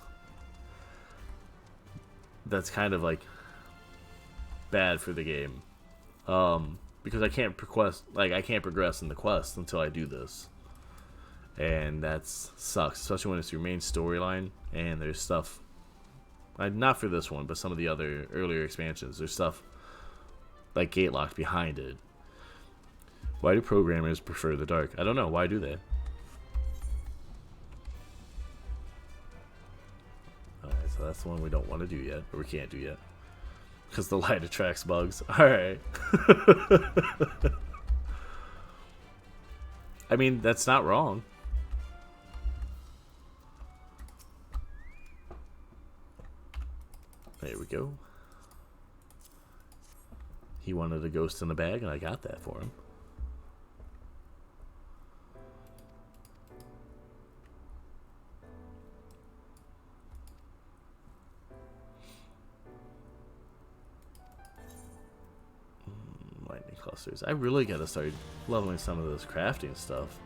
that's kind of like bad for the game. Because I can't progress in the quest until I do this. And that sucks, especially when it's your main storyline and there's stuff, not for this one, but some of the other earlier expansions, there's stuff like gate locked behind it. Why do programmers prefer the dark? I don't know. Why do they? Alright, so that's the one we don't want to do yet, or we can't do yet. Because the light attracts bugs. Alright. I mean, that's not wrong. There we go. He wanted a ghost in a bag, and I got that for him. Lightning clusters. I really gotta start leveling some of this crafting stuff.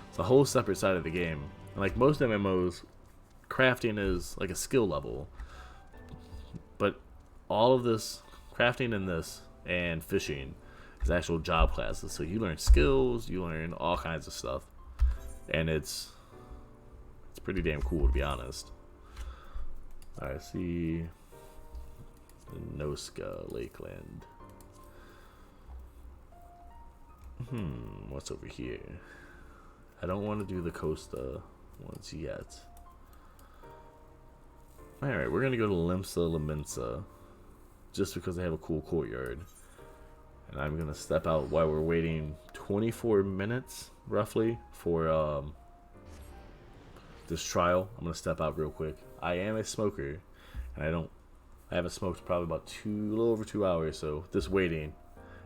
It's a whole separate side of the game. And like most MMOs, crafting is like a skill level. But all of this, crafting in this and fishing, is actual job classes. So you learn skills, you learn all kinds of stuff. And it's pretty damn cool, to be honest. I see Noska Lakeland. What's over here? I don't want to do the Costa ones yet. Alright, we're going to go to Limsa Laminsa, just because they have a cool courtyard. And I'm going to step out while we're waiting 24 minutes, roughly, for this trial. I'm going to step out real quick. I am a smoker, and I haven't smoked probably about a little over 2 hours, so this waiting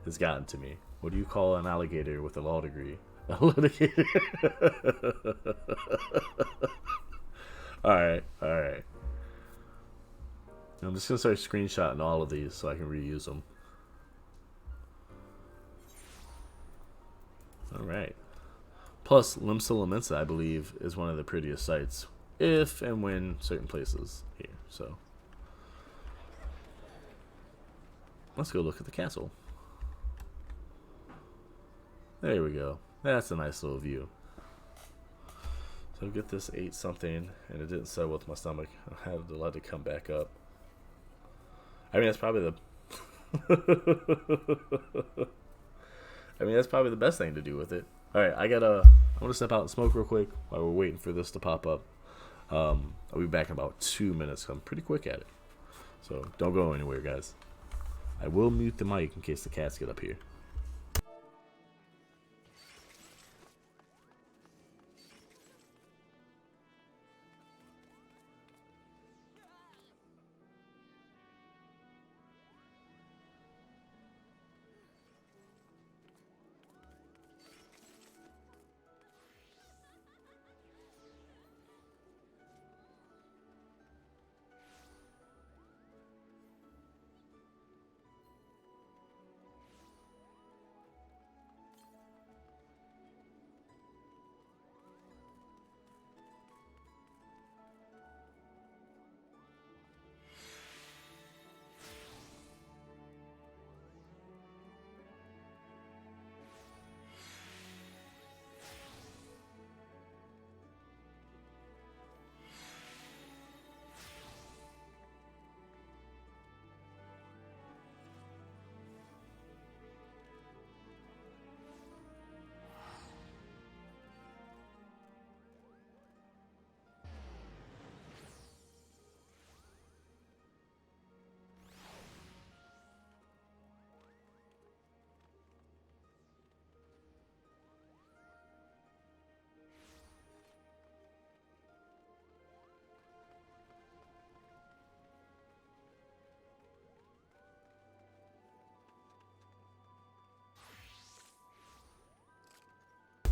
has gotten to me. What do you call an alligator with a law degree? A litigator. Alright, alright. I'm just going to start screenshotting all of these so I can reuse them. Alright. Plus, Limsa Laminsa, I believe, is one of the prettiest sites. If and when certain places here. So, let's go look at the castle. There we go. That's a nice little view. So get this 8 something, and it didn't settle with my stomach. I had to let it come back up. I mean, that's probably the that's probably the best thing to do with it. Alright, I want to step out and smoke real quick while we're waiting for this to pop up. I'll be back in about 2 minutes. I'm pretty quick at it. So don't go anywhere, guys. I will mute the mic in case the cats get up here.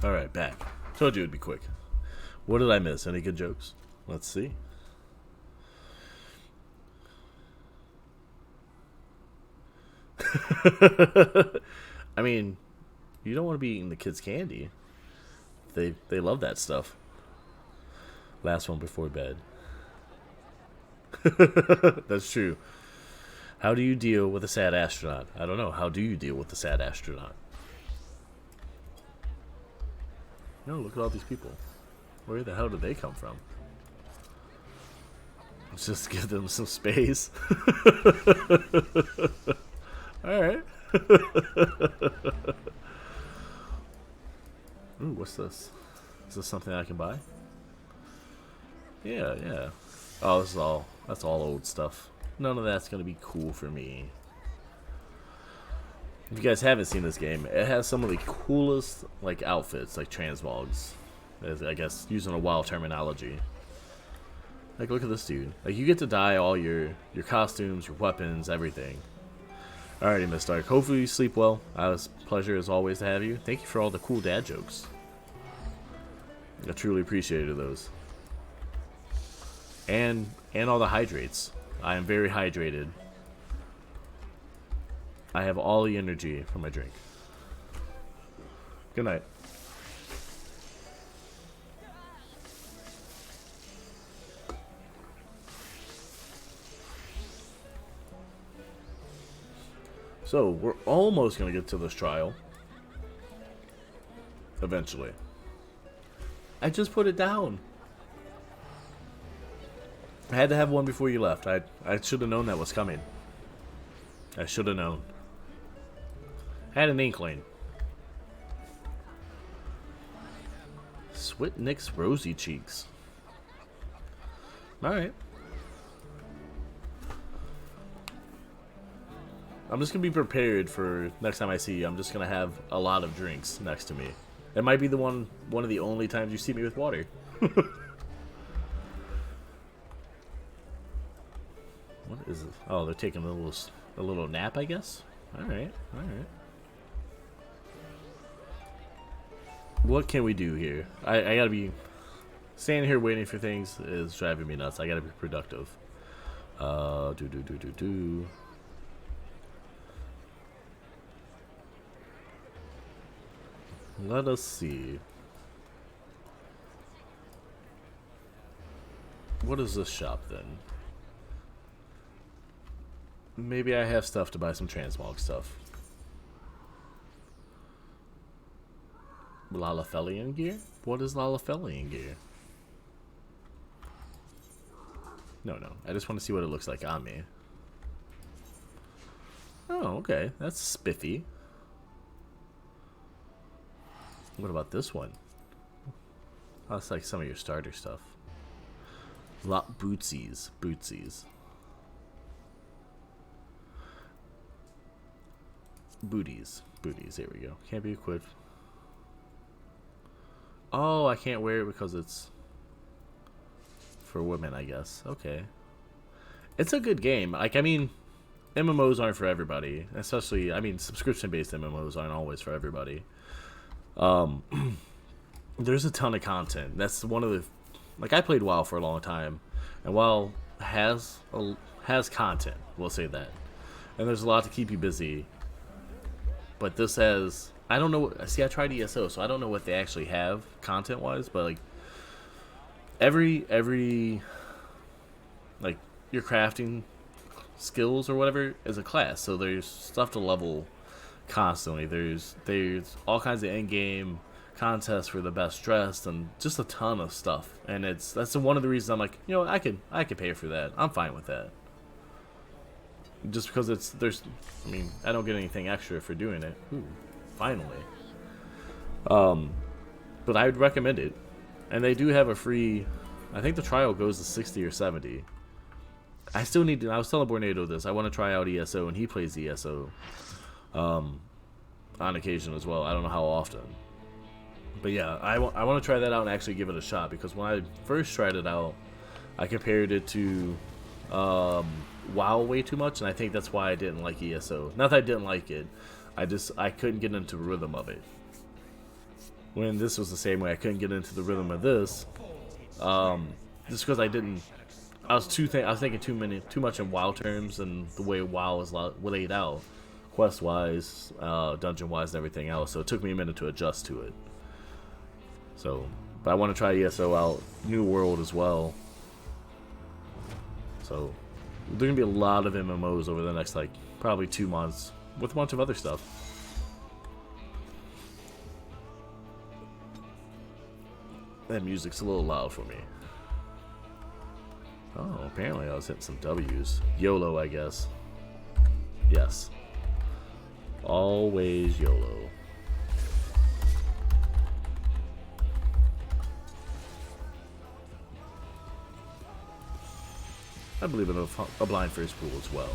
Alright, back. Told you it'd be quick. What did I miss? Any good jokes? Let's see. I mean, you don't want to be eating the kids' candy. They love that stuff. Last one before bed. That's true. How do you deal with a sad astronaut? I don't know. How do you deal with a sad astronaut? No, look at all these people. Where the hell did they come from? Let's just give them some space. Alright. Ooh, what's this? Is this something I can buy? Yeah, yeah. Oh, that's all old stuff. None of that's gonna be cool for me. If you guys haven't seen this game, it has some of the coolest like outfits, like transmogs. I guess using a WoW terminology. Like, look at this dude. Like, you get to dye all your costumes, your weapons, everything. Alrighty, Miss Stark. Hopefully you sleep well. It was a pleasure as always to have you. Thank you for all the cool dad jokes. I truly appreciated those. And all the hydrates. I am very hydrated. I have all the energy for my drink. Good night. So, we're almost going to get to this trial. Eventually. I just put it down. I had to have one before you left. I should have known that was coming. I should have known. I had an inkling. Switnick's Rosy Cheeks. Alright. I'm just going to be prepared for next time I see you. I'm just going to have a lot of drinks next to me. It might be the one of the only times you see me with water. What is it? Oh, they're taking a little nap, I guess. All right, all right. What can we do here? I gotta be standing here waiting for things is driving me nuts. I gotta be productive. Let us see. What is this shop then? Maybe I have stuff to buy some transmog stuff. Lalafelian gear? What is Lalafelian gear? No, no. I just want to see what it looks like on me. Oh, okay. That's spiffy. What about this one? Oh, that's like some of your starter stuff. Lot bootsies. Bootsies. Booties. Booties. There we go. Can't be equipped. Oh, I can't wear it because it's for women, I guess. Okay. It's a good game. Like, I mean, MMOs aren't for everybody. Especially, I mean, subscription-based MMOs aren't always for everybody. There's a ton of content. That's one of the... Like, I played WoW for a long time. And WoW has content. We'll say that. And there's a lot to keep you busy. But this has... I don't know... See, I tried ESO, so I don't know what they actually have content-wise. But, like... Every... Like, your crafting skills or whatever is a class. So there's stuff to level constantly. There's all kinds of in-game contests for the best dressed and just a ton of stuff. And that's one of the reasons I'm like, you know, I could pay for that. I'm fine with that. Just because I mean, I don't get anything extra for doing it. Ooh, finally. But I would recommend it. And they do have a free, I think the trial goes to 60 or 70. I still need to, I was telling Bornado this, I want to try out ESO, and he plays ESO on occasion as well. I don't know how often. But yeah, I want to try that out and actually give it a shot, because when I first tried it out, I compared it to WoW way too much, and I think that's why I didn't like ESO. Not that I didn't like it, I couldn't get into the rhythm of it. When this was the same way, I couldn't get into the rhythm of this, just because I was thinking too much in WoW terms and the way WoW is laid out, quest wise, dungeon wise, and everything else. So it took me a minute to adjust to it. So, but I want to try ESO out, New World as well. So there's gonna be a lot of MMOs over the next probably 2 months with a bunch of other stuff. That music's a little loud for me. Oh, apparently I was hitting some W's. YOLO, I guess. Yes. Always YOLO. I believe in a blind first pool as well.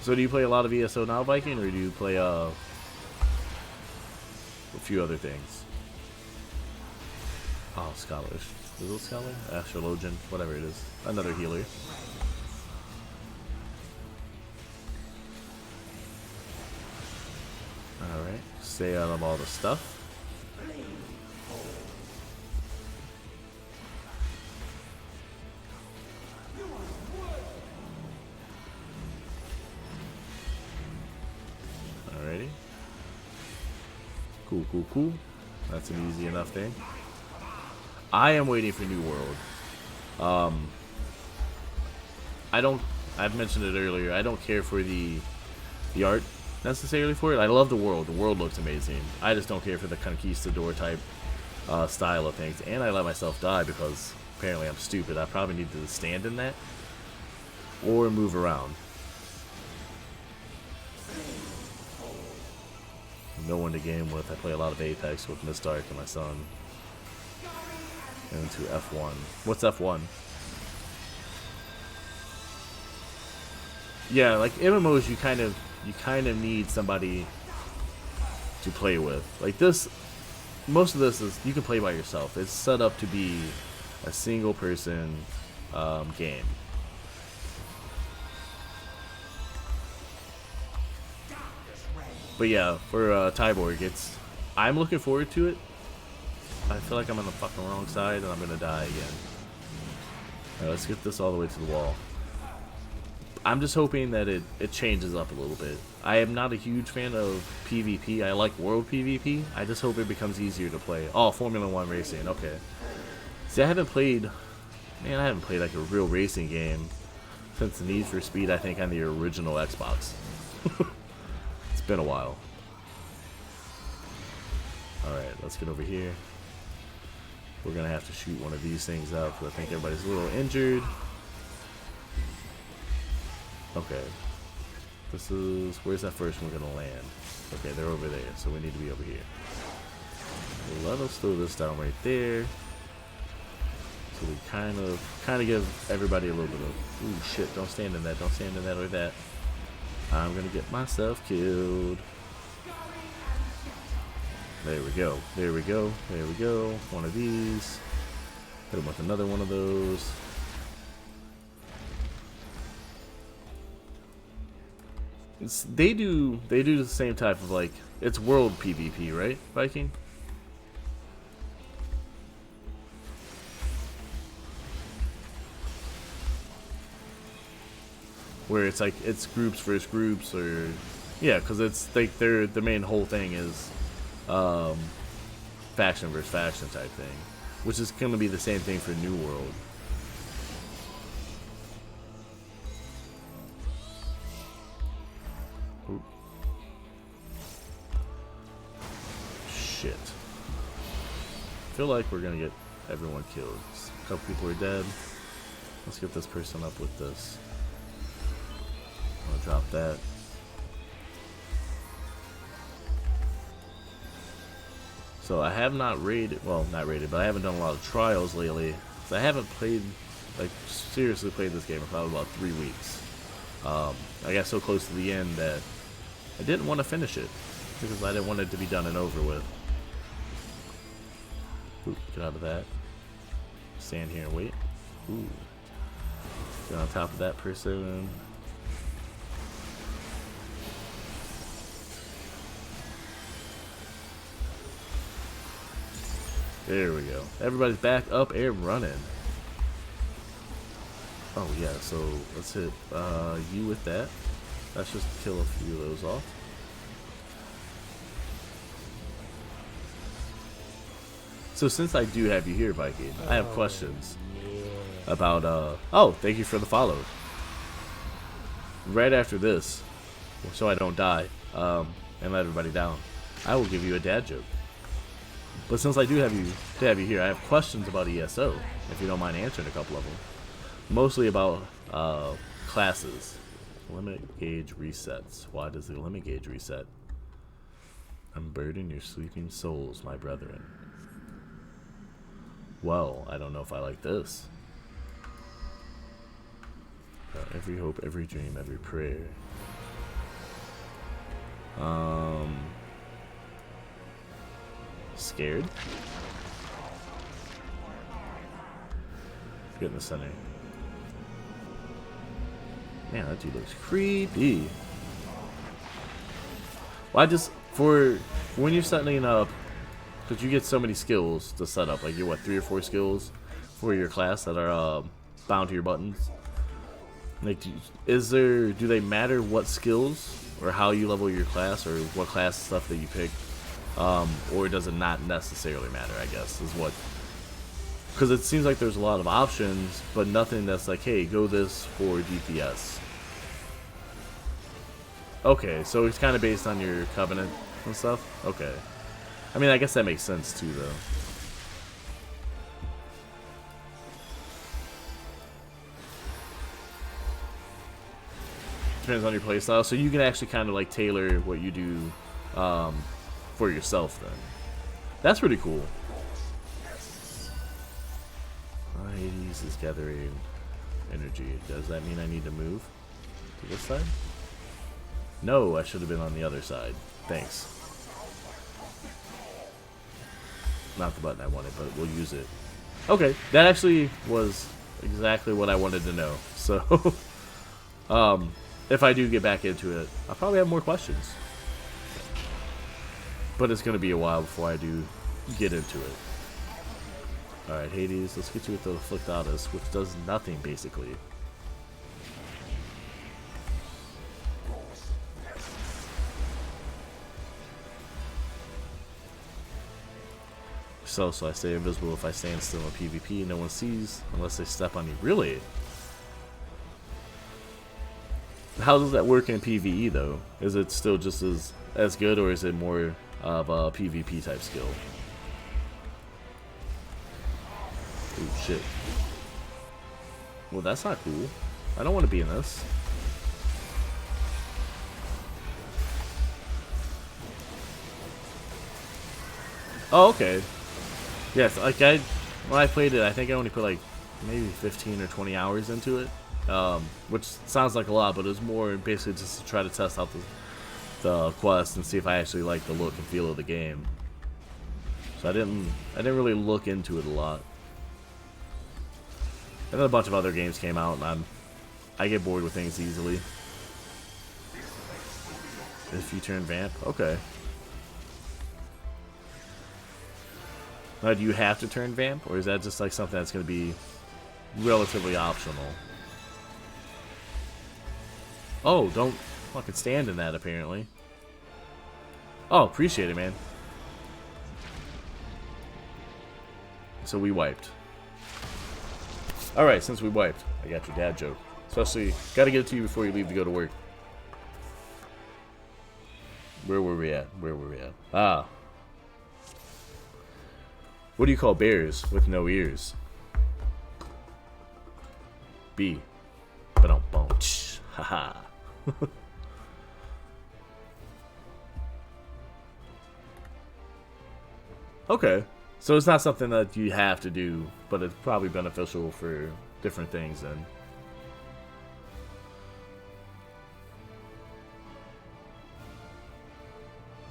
So do you play a lot of ESO now, Viking, or do you play a few other things? Oh, Scholars. Is it Scholar? Astrologian, whatever it is. Another healer. Alright, stay out of all the stuff. Alrighty. Cool, cool, cool. That's an easy enough thing. I am waiting for New World. I've mentioned it earlier, I don't care for the art necessarily for it. I love the world. The world looks amazing. I just don't care for the conquistador type style of things. And I let myself die because apparently I'm stupid. I probably need to stand in that or move around. No one to game with. I play a lot of Apex with Miss Dark and my son. And to F1. What's F1? Yeah, like MMOs, you kind of need somebody to play with. Like this, most of this is you can play by yourself. It's set up to be a single person game. But yeah, for Tyborg, I'm looking forward to it. I feel like I'm on the fucking wrong side and I'm gonna die again. Alright, let's get this all the way to the wall. I'm just hoping that it changes up a little bit. I am not a huge fan of PvP. I like world PvP. I just hope it becomes easier to play. Oh, Formula 1 racing. Okay. See, I haven't played like a real racing game since Need for Speed, I think, on the original Xbox. It's been a while. Alright, let's get over here. we're gonna have to shoot one of these things out because I think everybody's a little injured. Okay. This is, where's that first one gonna land? Okay, they're over there, so we need to be over here. So let us throw this down right there. So we kind of give everybody a little bit of, ooh shit, don't stand in that, don't stand in that or that. I'm gonna get myself killed. There we go, there we go, there we go. One of these. Hit him with another one of those. They do the same type of, like, it's world PvP, right, Viking? Where it's like it's groups versus groups, or yeah, because it's like the main whole thing is faction versus faction type thing, which is going to be the same thing for New World. Ooh. Shit. I feel like we're gonna get everyone killed. A couple people are dead. Let's get this person up with this. I'll drop that. So I have not raided, well, not raided, but I haven't done a lot of trials lately. So I haven't played, like, seriously played this game for probably about 3 weeks. I got so close to the end that I didn't want to finish it because I didn't want it to be done and over with. Ooh, get out of that. Stand here and wait. Ooh. Get on top of that person. There we go. Everybody's back up and running. Oh yeah, so let's hit you with that. Let's just kill a few of those off. So since I do have you here, Viking, I have questions about oh, thank you for the follow. Right after this, so I don't die and let everybody down, I will give you a dad joke. But since I do have you here, I have questions about ESO, if you don't mind answering a couple of them. Mostly about classes. Limit gauge resets. Why does the limit gauge reset? Unburden your sleeping souls, my brethren. Well, I don't know if I like this. Every hope, every dream, every prayer. Scared? Get in the center. Man, that dude looks creepy. Well, I just, for when you're setting up, because you get so many skills to set up, like you what, 3 or 4 skills for your class that are bound to your buttons. Like, do they matter what skills or how you level your class or what class stuff that you pick? Or does it not necessarily matter, I guess, is what... Because it seems like there's a lot of options, but nothing that's like, hey, go this for DPS. Okay, so it's kind of based on your covenant and stuff? Okay. I mean, I guess that makes sense, too, though. Depends on your playstyle, so you can actually kind of, like, tailor what you do, for yourself then. That's pretty cool. Hades is gathering energy. Does that mean I need to move to this side? No, I should have been on the other side. Thanks. Not the button I wanted, but we'll use it. Okay, that actually was exactly what I wanted to know. So, if I do get back into it, I'll probably have more questions. But it's going to be a while before I do get into it. Alright, Hades, let's get you with the Afflictatus, which does nothing, basically. So I stay invisible if I stand still in PvP. No one sees unless they step on you. Really? How does that work in PvE, though? Is it still just as good, or is it more of a PvP type skill? Ooh, shit. Well, that's not cool. I don't want to be in this. Oh, okay. Yes, like when I played it, I think I only put like maybe 15 or 20 hours into it, which sounds like a lot, but it was more basically just to try to test out the quest and see if I actually like the look and feel of the game. So I didn't really look into it a lot. And then a bunch of other games came out, and I get bored with things easily. If you turn vamp, okay. Now, do you have to turn vamp, or is that just like something that's going to be relatively optional? Oh, don't fucking stand in that, apparently. Oh, appreciate it, man. So we wiped. Alright, since we wiped, I got your dad joke. Especially, gotta get it to you before you leave to go to work. Where were we at? Where were we at? Ah. What do you call bears with no ears? B. Ba-dum-bum. Haha. Okay. So it's not something that you have to do, but it's probably beneficial for different things then.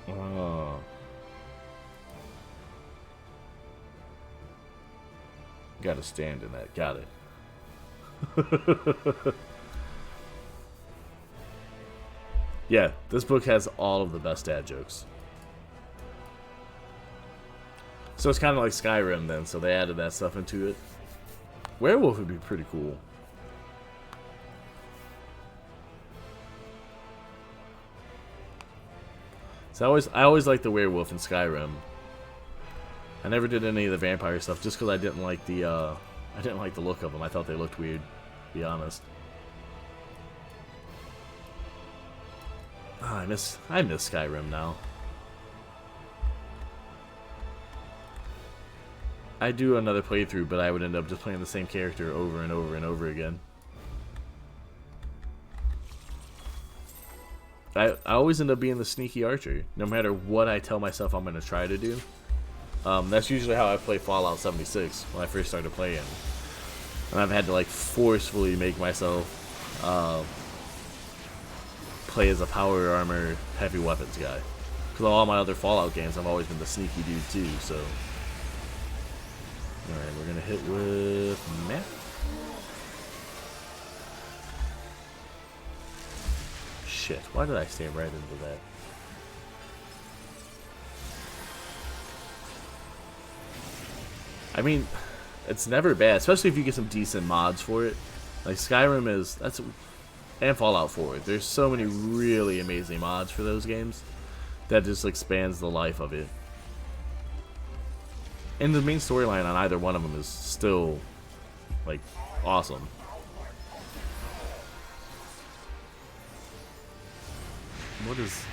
Oh. Gotta stand in that. Got it. Yeah, this book has all of the best dad jokes. So it's kind of like Skyrim then, so they added that stuff into it. Werewolf would be pretty cool. So I always liked the werewolf in Skyrim. I never did any of the vampire stuff just because I didn't like the look of them. I thought they looked weird, to be honest. Oh, I miss Skyrim now. I'd do another playthrough, but I would end up just playing the same character over and over and over again. I always end up being the sneaky archer, no matter what I tell myself I'm going to try to do. That's usually how I play Fallout 76 when I first started playing. And I've had to like forcefully make myself play as a power armor heavy weapons guy. Because all my other Fallout games I've always been the sneaky dude too, so... Alright, we're gonna hit with map. Shit, why did I stand right into that? I mean, it's never bad, especially if you get some decent mods for it. Like Skyrim and Fallout 4. There's so many really amazing mods for those games that just expands the life of it. And the main storyline on either one of them is still, like, awesome. What is...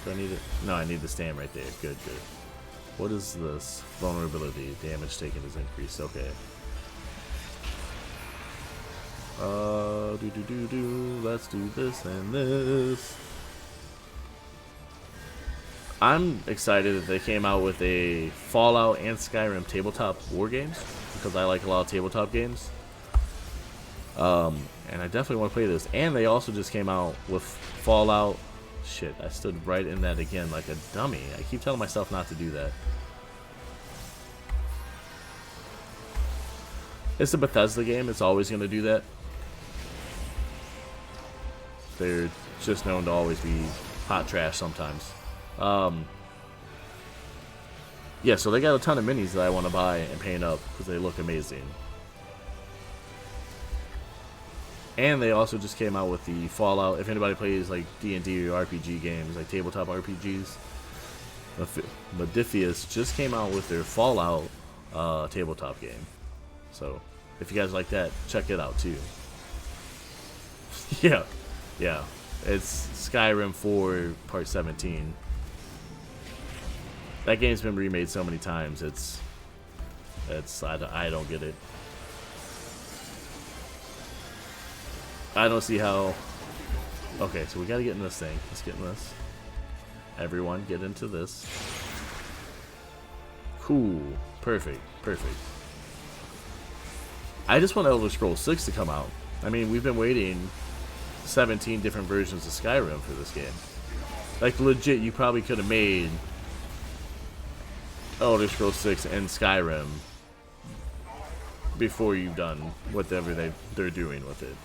Do I need it? No, I need to stand right there. Good, good. What is this? Vulnerability. Damage taken is increased. Okay. Let's do this and this. I'm excited that they came out with a Fallout and Skyrim tabletop war games because I like a lot of tabletop games. And I definitely want to play this. And they also just came out with Fallout. Shit, I stood right in that again like a dummy. I keep telling myself not to do that. It's a Bethesda game. It's always going to do that. They're just known to always be hot trash sometimes. Yeah, so they got a ton of minis that I want to buy and paint up because they look amazing. And they also just came out with the Fallout. If anybody plays like D&D or RPG games, like tabletop RPGs, Modifius just came out with their Fallout tabletop game. So if you guys like that, check it out too. Yeah. It's Skyrim 4 Part 17. That game's been remade so many times. It's I don't get it. I don't see how. Okay, so we gotta get in this thing. Let's get in this. Everyone, get into this. Cool. Perfect. Perfect. I just want Elder Scrolls 6 to come out. I mean, we've been waiting 17 different versions of Skyrim for this game. Like, legit, you probably could have made Elder Scrolls 6 and Skyrim before you've done whatever they're doing with it.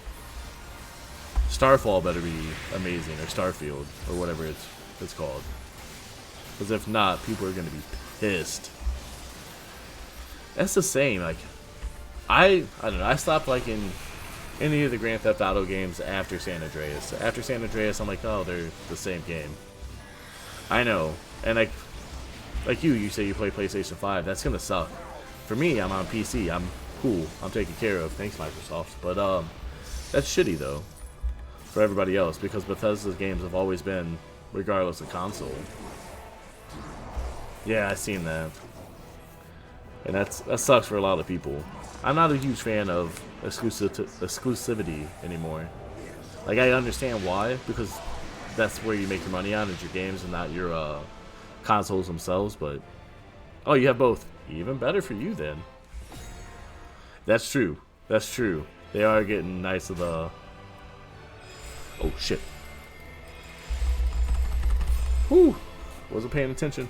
Starfall better be amazing, or Starfield, or whatever it's called. Because if not, people are going to be pissed. That's the same. Like, I don't know. I stopped liking any of the Grand Theft Auto games after San Andreas. After San Andreas, I'm like, oh, they're the same game. I know. And like you say you play PlayStation 5. That's going to suck. For me, I'm on PC. I'm cool. I'm taken care of. Thanks, Microsoft. But that's shitty, though, for everybody else. Because Bethesda's games have always been, regardless of console. Yeah, I've seen that. And that sucks for a lot of people. I'm not a huge fan of exclusivity anymore. Like, I understand why, because that's where you make your money on, is your games and not your consoles themselves, but oh, you have both. Even better for you then. That's true. That's true. They are getting nice of the... Oh, shit. Whew. Wasn't paying attention.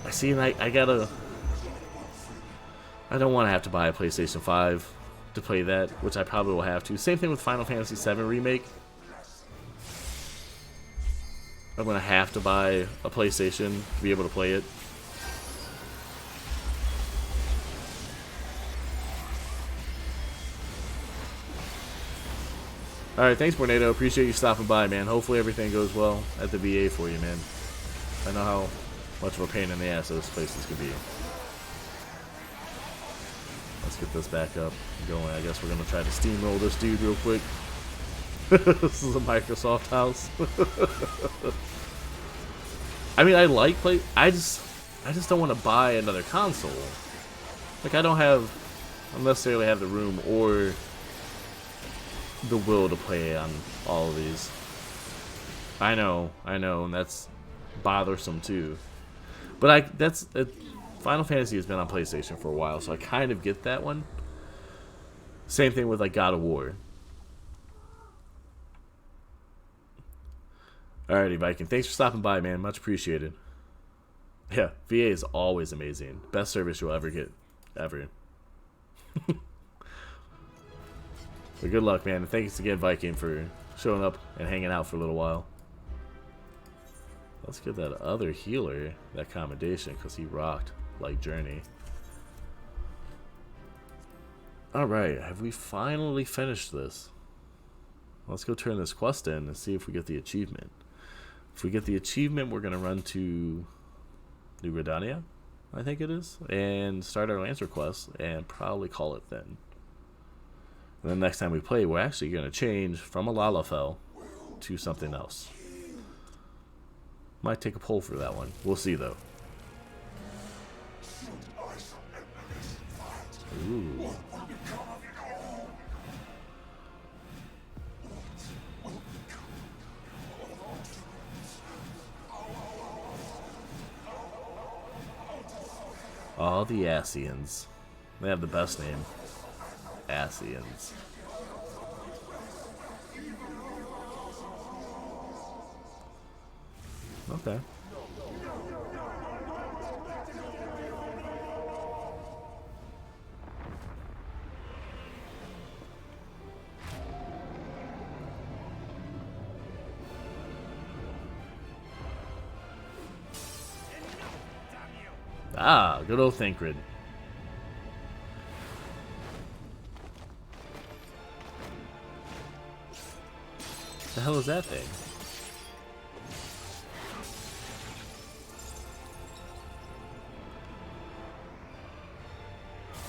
I see, and I gotta... I don't want to have to buy a PlayStation 5 to play that, which I probably will have to. Same thing with Final Fantasy VII Remake. I'm going to have to buy a PlayStation to be able to play it. Alright, thanks, Bornado. Appreciate you stopping by, man. Hopefully everything goes well at the VA for you, man. I know how much of a pain in the ass those places could be. Let's get this back up and going. I guess we're going to try to steamroll this dude real quick. This is a Microsoft house. I mean, I like play. I just don't want to buy another console. Like, I don't necessarily have the room or the will to play on all of these. I know, and that's bothersome too. But Final Fantasy has been on PlayStation for a while, so I kind of get that one. Same thing with like God of War. Alrighty, Viking. Thanks for stopping by, man. Much appreciated. Yeah, VA is always amazing. Best service you'll ever get. Ever. But good luck, man. And thanks again, Viking, for showing up and hanging out for a little while. Let's get that other healer that commendation, because he rocked like Journey. Alright, have we finally finished this? Let's go turn this quest in and see if we get the achievement. If we get the achievement, we're going to run to New Gridania, I think it is, and start our Lancer quest and probably call it then. And then next time we play, we're actually going to change from a Lalafell to something else. Might take a poll for that one. We'll see, though. Ooh. All the Asians. They have the best name. Asians. Okay. Ah, good old Thancred. The hell is that thing?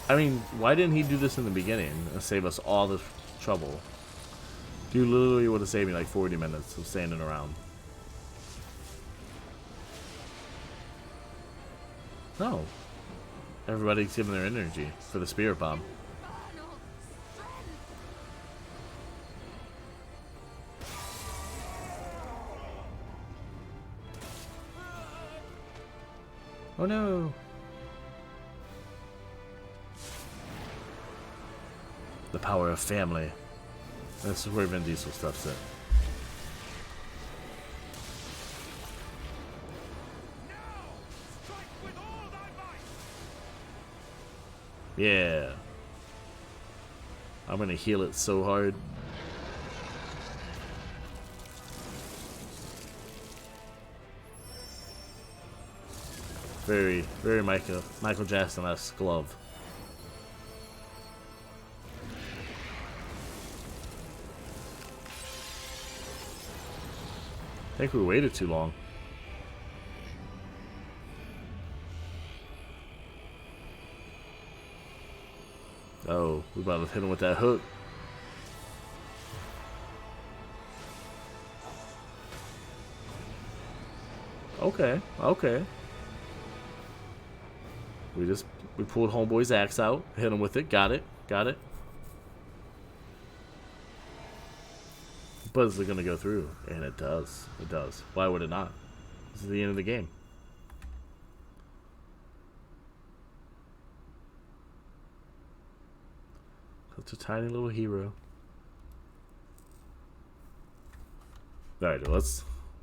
I mean, why didn't he do this in the beginning and save us all this trouble? Dude literally would have saved me like 40 minutes of standing around. No. Everybody's giving their energy for the spirit bomb. Oh no! The power of family. This is where Vin Diesel steps in. Yeah. I'm gonna heal it so hard. Very, very Michael Jackson-esque glove. I think we waited too long. Oh, we about to hit him with that hook. Okay, okay. We pulled homeboy's axe out, hit him with it, got it, got it. But is it gonna go through? And it does. It does. Why would it not? This is the end of the game. Such a tiny little hero. Alright,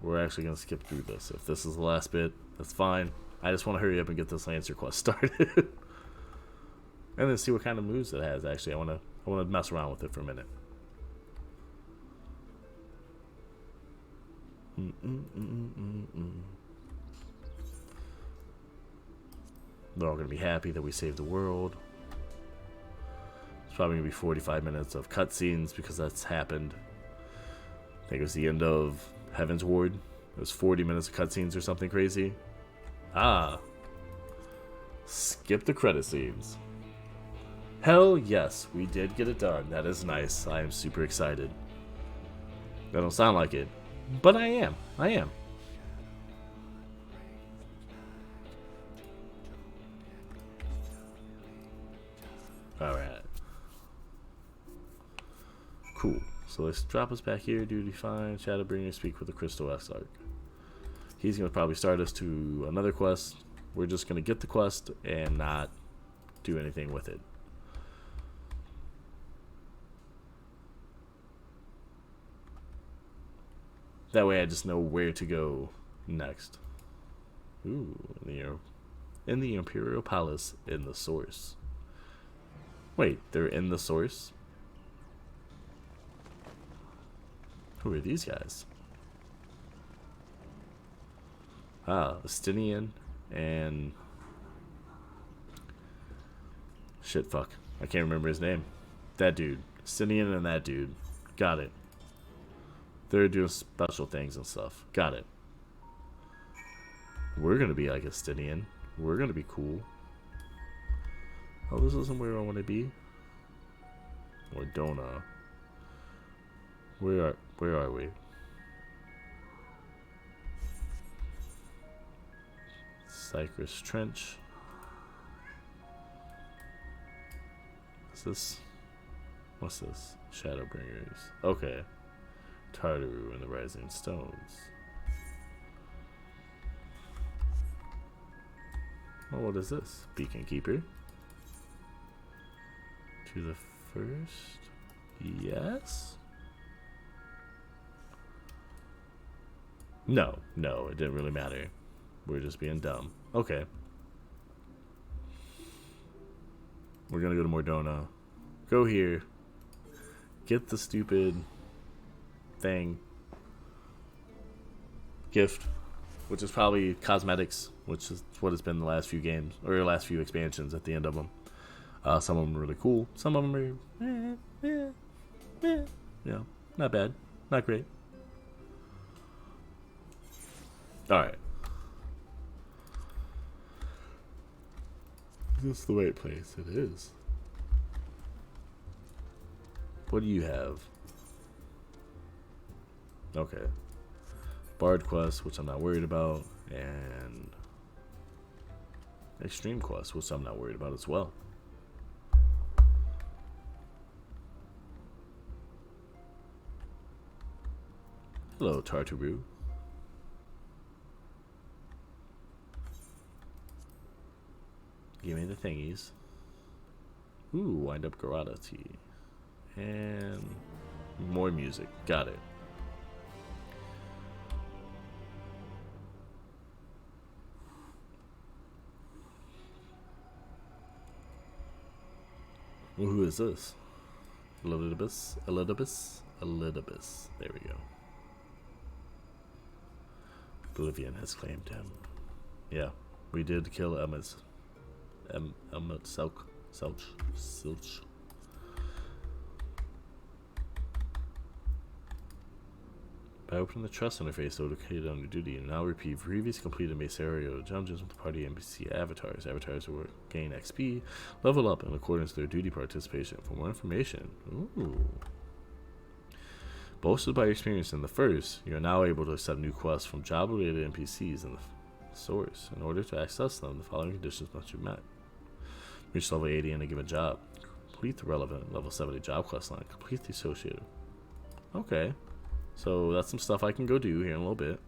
we're actually gonna skip through this. If this is the last bit, that's fine. I just want to hurry up and get this Lancer quest started. And then see what kind of moves it has, actually. I wanna mess around with it for a minute. They're all gonna be happy that we saved the world. It's probably gonna be 45 minutes of cutscenes because that's happened. I think it was the end of Heaven's Ward. It was 40 minutes of cutscenes or something crazy. Ah. Skip the credit scenes. Hell yes, we did get it done. That is nice. I am super excited. That don't sound like it, but I am. I am. Alright. Cool. So let's drop us back here. Duty fine. Shadowbringer, speak with the Crystal Exarch. He's going to probably start us to another quest. We're just going to get the quest and not do anything with it. That way I just know where to go next. Ooh, in the Imperial Palace in the Source. Wait, they're in the Source? Who are these guys? Ah, Estinian and... Shit, fuck. I can't remember his name. That dude. Estinian and that dude. Got it. They're doing special things and stuff. Got it. We're gonna be like Estinian. We're gonna be cool. Oh, this isn't where I want to be. Or Dona. Where are we? Cypress Trench. Is this? What's this? Shadowbringers. Okay. Tartaru and the Rising Stones. Well, what is this? Beacon Keeper. To the first? Yes? No, it didn't really matter. We're just being dumb. Okay. We're gonna go to Mordona. Go here. Get the stupid thing. Gift. Which is probably cosmetics, which is what it's been the last few games, or the last few expansions at the end of them. Some of them are really cool. Some of them are, not bad. Not great. Alright. Is this the right place? It is. What do you have? Okay. Bard quest, which I'm not worried about, and extreme quest, which I'm not worried about as well. Hello, Tartaru. Give me the thingies. Ooh, wind up Garada tea. And more music. Got it. Well, who is this? Elidibus? Elidibus? Elidibus. There we go. Oblivion has claimed him. Yeah, we did kill Emmet Silch. By opening the trust interface located on your duty, and now repeat previous completed Macerio dungeons with the party NPC avatars. Avatars will gain XP, level up in accordance with their duty participation. For more information, boasted by your experience in the first, you are now able to accept new quests from job-related NPCs in the source. In order to access them, the following conditions must be met. Reach level 80 in a given job. Complete the relevant level 70 job quest line. Complete the associated. Okay. So that's some stuff I can go do here in a little bit.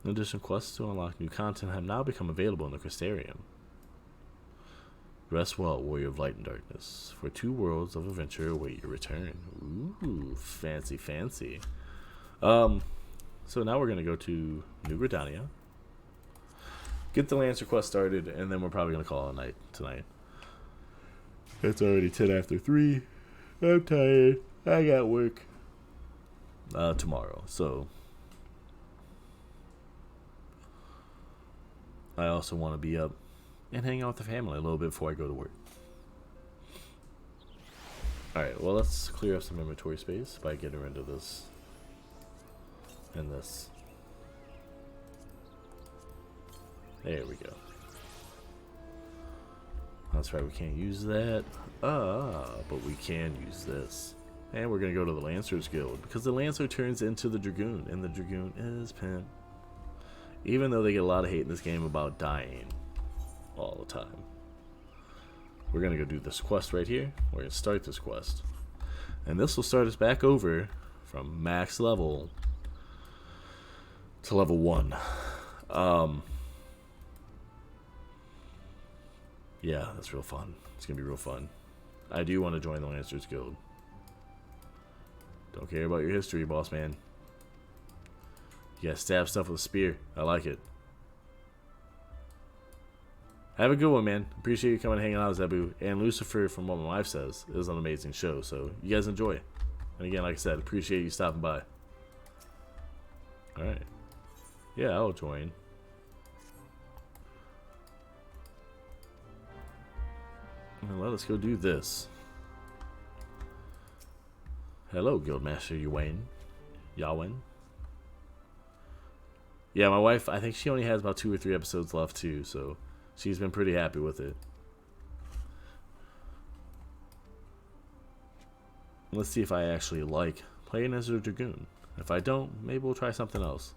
In addition, quests to unlock new content have now become available in the Crystarium. Rest well, warrior of light and darkness, for 2 worlds of adventure await your return. Ooh, fancy, fancy. So now we're going to go to New Gridania, get the Lancer quest started, and then we're probably going to call it a night tonight. It's already 10 after 3. I'm tired. I got work tomorrow, so I also want to be up and hang out with the family a little bit before I go to work. Alright, well, let's clear up some inventory space by getting rid of this and this. There we go. That's right, we can't use that. But we can use this. And we're going to go to the Lancers Guild, because the Lancer turns into the Dragoon, and the Dragoon is pimp. Even though they get a lot of hate in this game about dying all the time. We're going to go do this quest right here. We're going to start this quest. And this will start us back over from max level to level 1. Yeah, that's real fun. It's going to be real fun. I do want to join the Lancers Guild. Don't care about your history, boss man. You gotta stab stuff with a spear. I like it. Have a good one, man. Appreciate you coming and hanging out, Zebu. And Lucifer, from what my wife says, is an amazing show. So you guys enjoy. And again, like I said, appreciate you stopping by. Alright. Yeah, I'll join. Well, let us go do this. Hello, Guildmaster Yawen. Yeah, my wife, I think she only has about 2 or 3 episodes left too, so she's been pretty happy with it. Let's see if I actually like playing as a Dragoon. If I don't, maybe we'll try something else.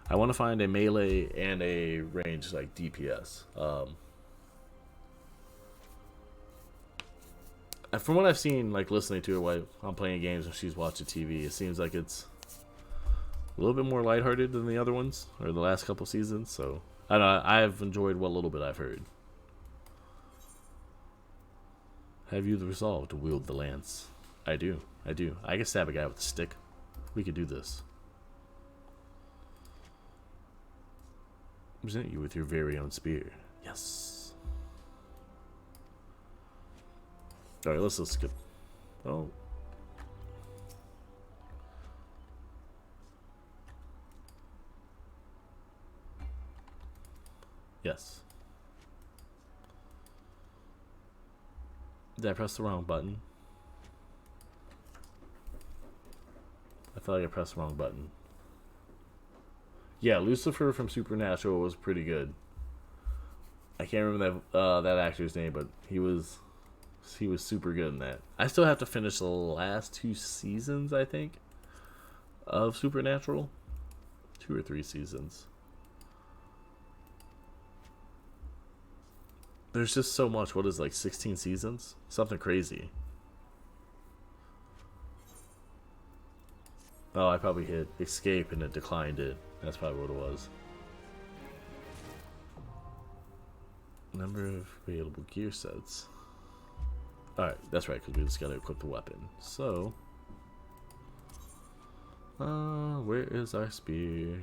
I want to find a melee and a range like DPS. From what I've seen, like listening to her while I'm playing games and she's watching TV, it seems like it's a little bit more lighthearted than the other ones, or the last couple seasons. So I don't know, I've enjoyed what little bit I've heard. Have you the resolve to wield the lance? I do. I can stab a guy with a stick. We could do this. Present you with your very own spear. Yes. Alright, let's skip. Oh. Yes. Did I press the wrong button? I thought I pressed the wrong button. Yeah, Lucifer from Supernatural was pretty good. I can't remember that actor's name, but he was super good in that. I still have to finish the last 2 seasons, I think, of Supernatural. 2 or 3 seasons. There's just so much. What is it, like 16 seasons? Something crazy. Oh, I probably hit escape and it declined it. That's probably what it was. Number of available gear sets. Alright, that's right, because we just gotta equip the weapon. So, where is our spear?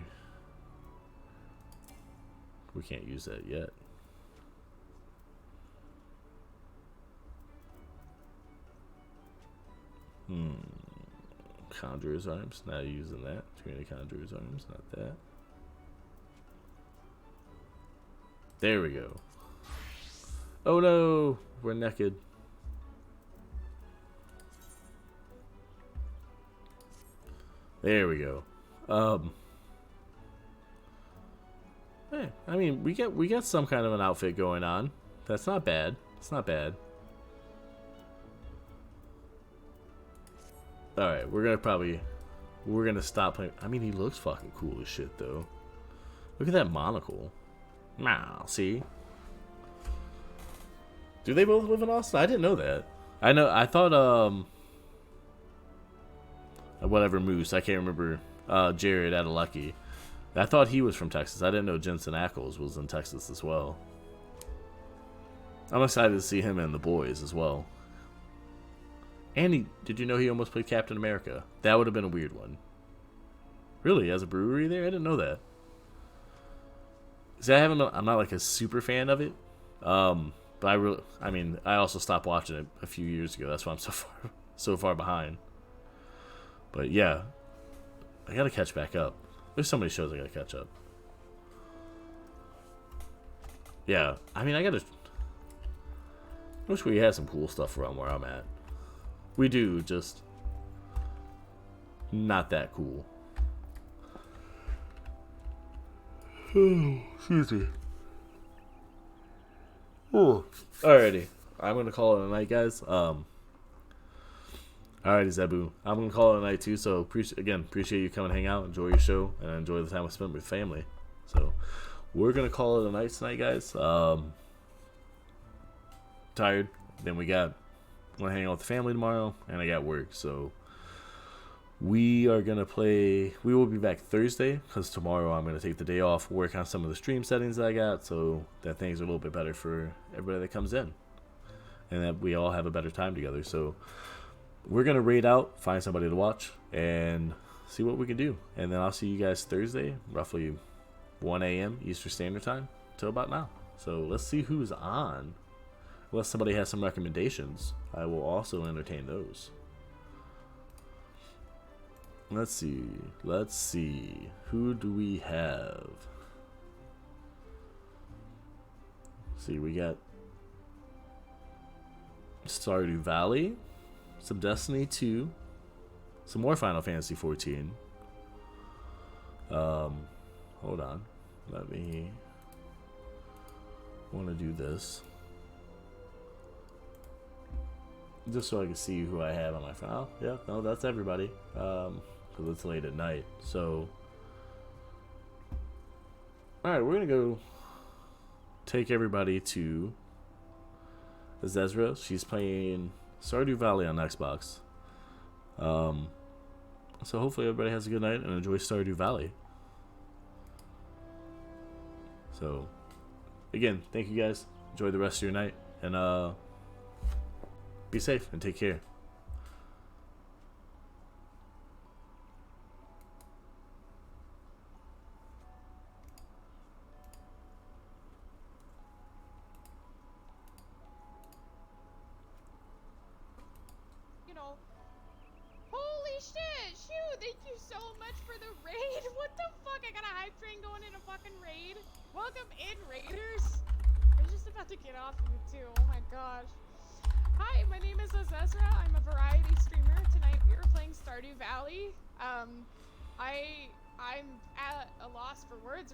We can't use that yet. Conjurer's arms, not using that. Trinity Conjurer's arms, not that. There we go. Oh no, we're naked. There we go. Hey, I mean, we get some kind of an outfit going on. That's not bad. It's not bad. All right, we're gonna stop playing. I mean, he looks fucking cool as shit though. Look at that monocle. Nah, see? Do they both live in Austin? I didn't know that. I thought whatever Moose, I can't remember, Jared Adelecki. I thought he was from Texas. I didn't know Jensen Ackles was in Texas as well. I'm excited to see him and the boys as well. And did you know he almost played Captain America? That would have been a weird one. Really, as a brewery there? I didn't know that. See, I'm not like a super fan of it. But I mean, I also stopped watching it a few years ago. That's why I'm so far behind. But yeah, I gotta catch back up. There's so many shows I gotta catch up. Yeah, I mean, I wish we had some cool stuff around where I'm at. We do, just not that cool. Excuse me. Oh, alrighty. I'm gonna call it a night, guys. Alrighty, Zebu. I'm gonna call it a night too. So appreciate you coming, hang out, enjoy your show, and enjoy the time I spent with family. So we're gonna call it a night tonight, guys. Tired. Then want to hang out with the family tomorrow, and I got work. So we are gonna play. We will be back Thursday because tomorrow I'm gonna take the day off, work on some of the stream settings that I got, so that things are a little bit better for everybody that comes in, and that we all have a better time together. So we're gonna raid out, find somebody to watch, and see what we can do. And then I'll see you guys Thursday, roughly 1 a.m. Eastern Standard Time till about now. So let's see who's on. Unless somebody has some recommendations, I will also entertain those. Let's see. Who do we have? See, we got Stardew Valley, some Destiny 2, some more Final Fantasy 14. Hold on. Want to do this. Just so I can see who I have on my phone. Oh, yeah, no, that's everybody. Because it's late at night. So, alright, we're going to go take everybody to Azezra. She's playing Stardew Valley on Xbox. So hopefully everybody has a good night and enjoy Stardew Valley. So, again, thank you guys. Enjoy the rest of your night. And, be safe and take care. Holy shit! Shoot! Thank you so much for the raid! What the fuck? I got a hype train going in a fucking raid. Welcome in, raiders! I was just about to get off of you too. Oh my gosh. Hi, my name is Azezra. I'm a variety streamer. Tonight we are playing Stardew Valley. I'm at a loss for words.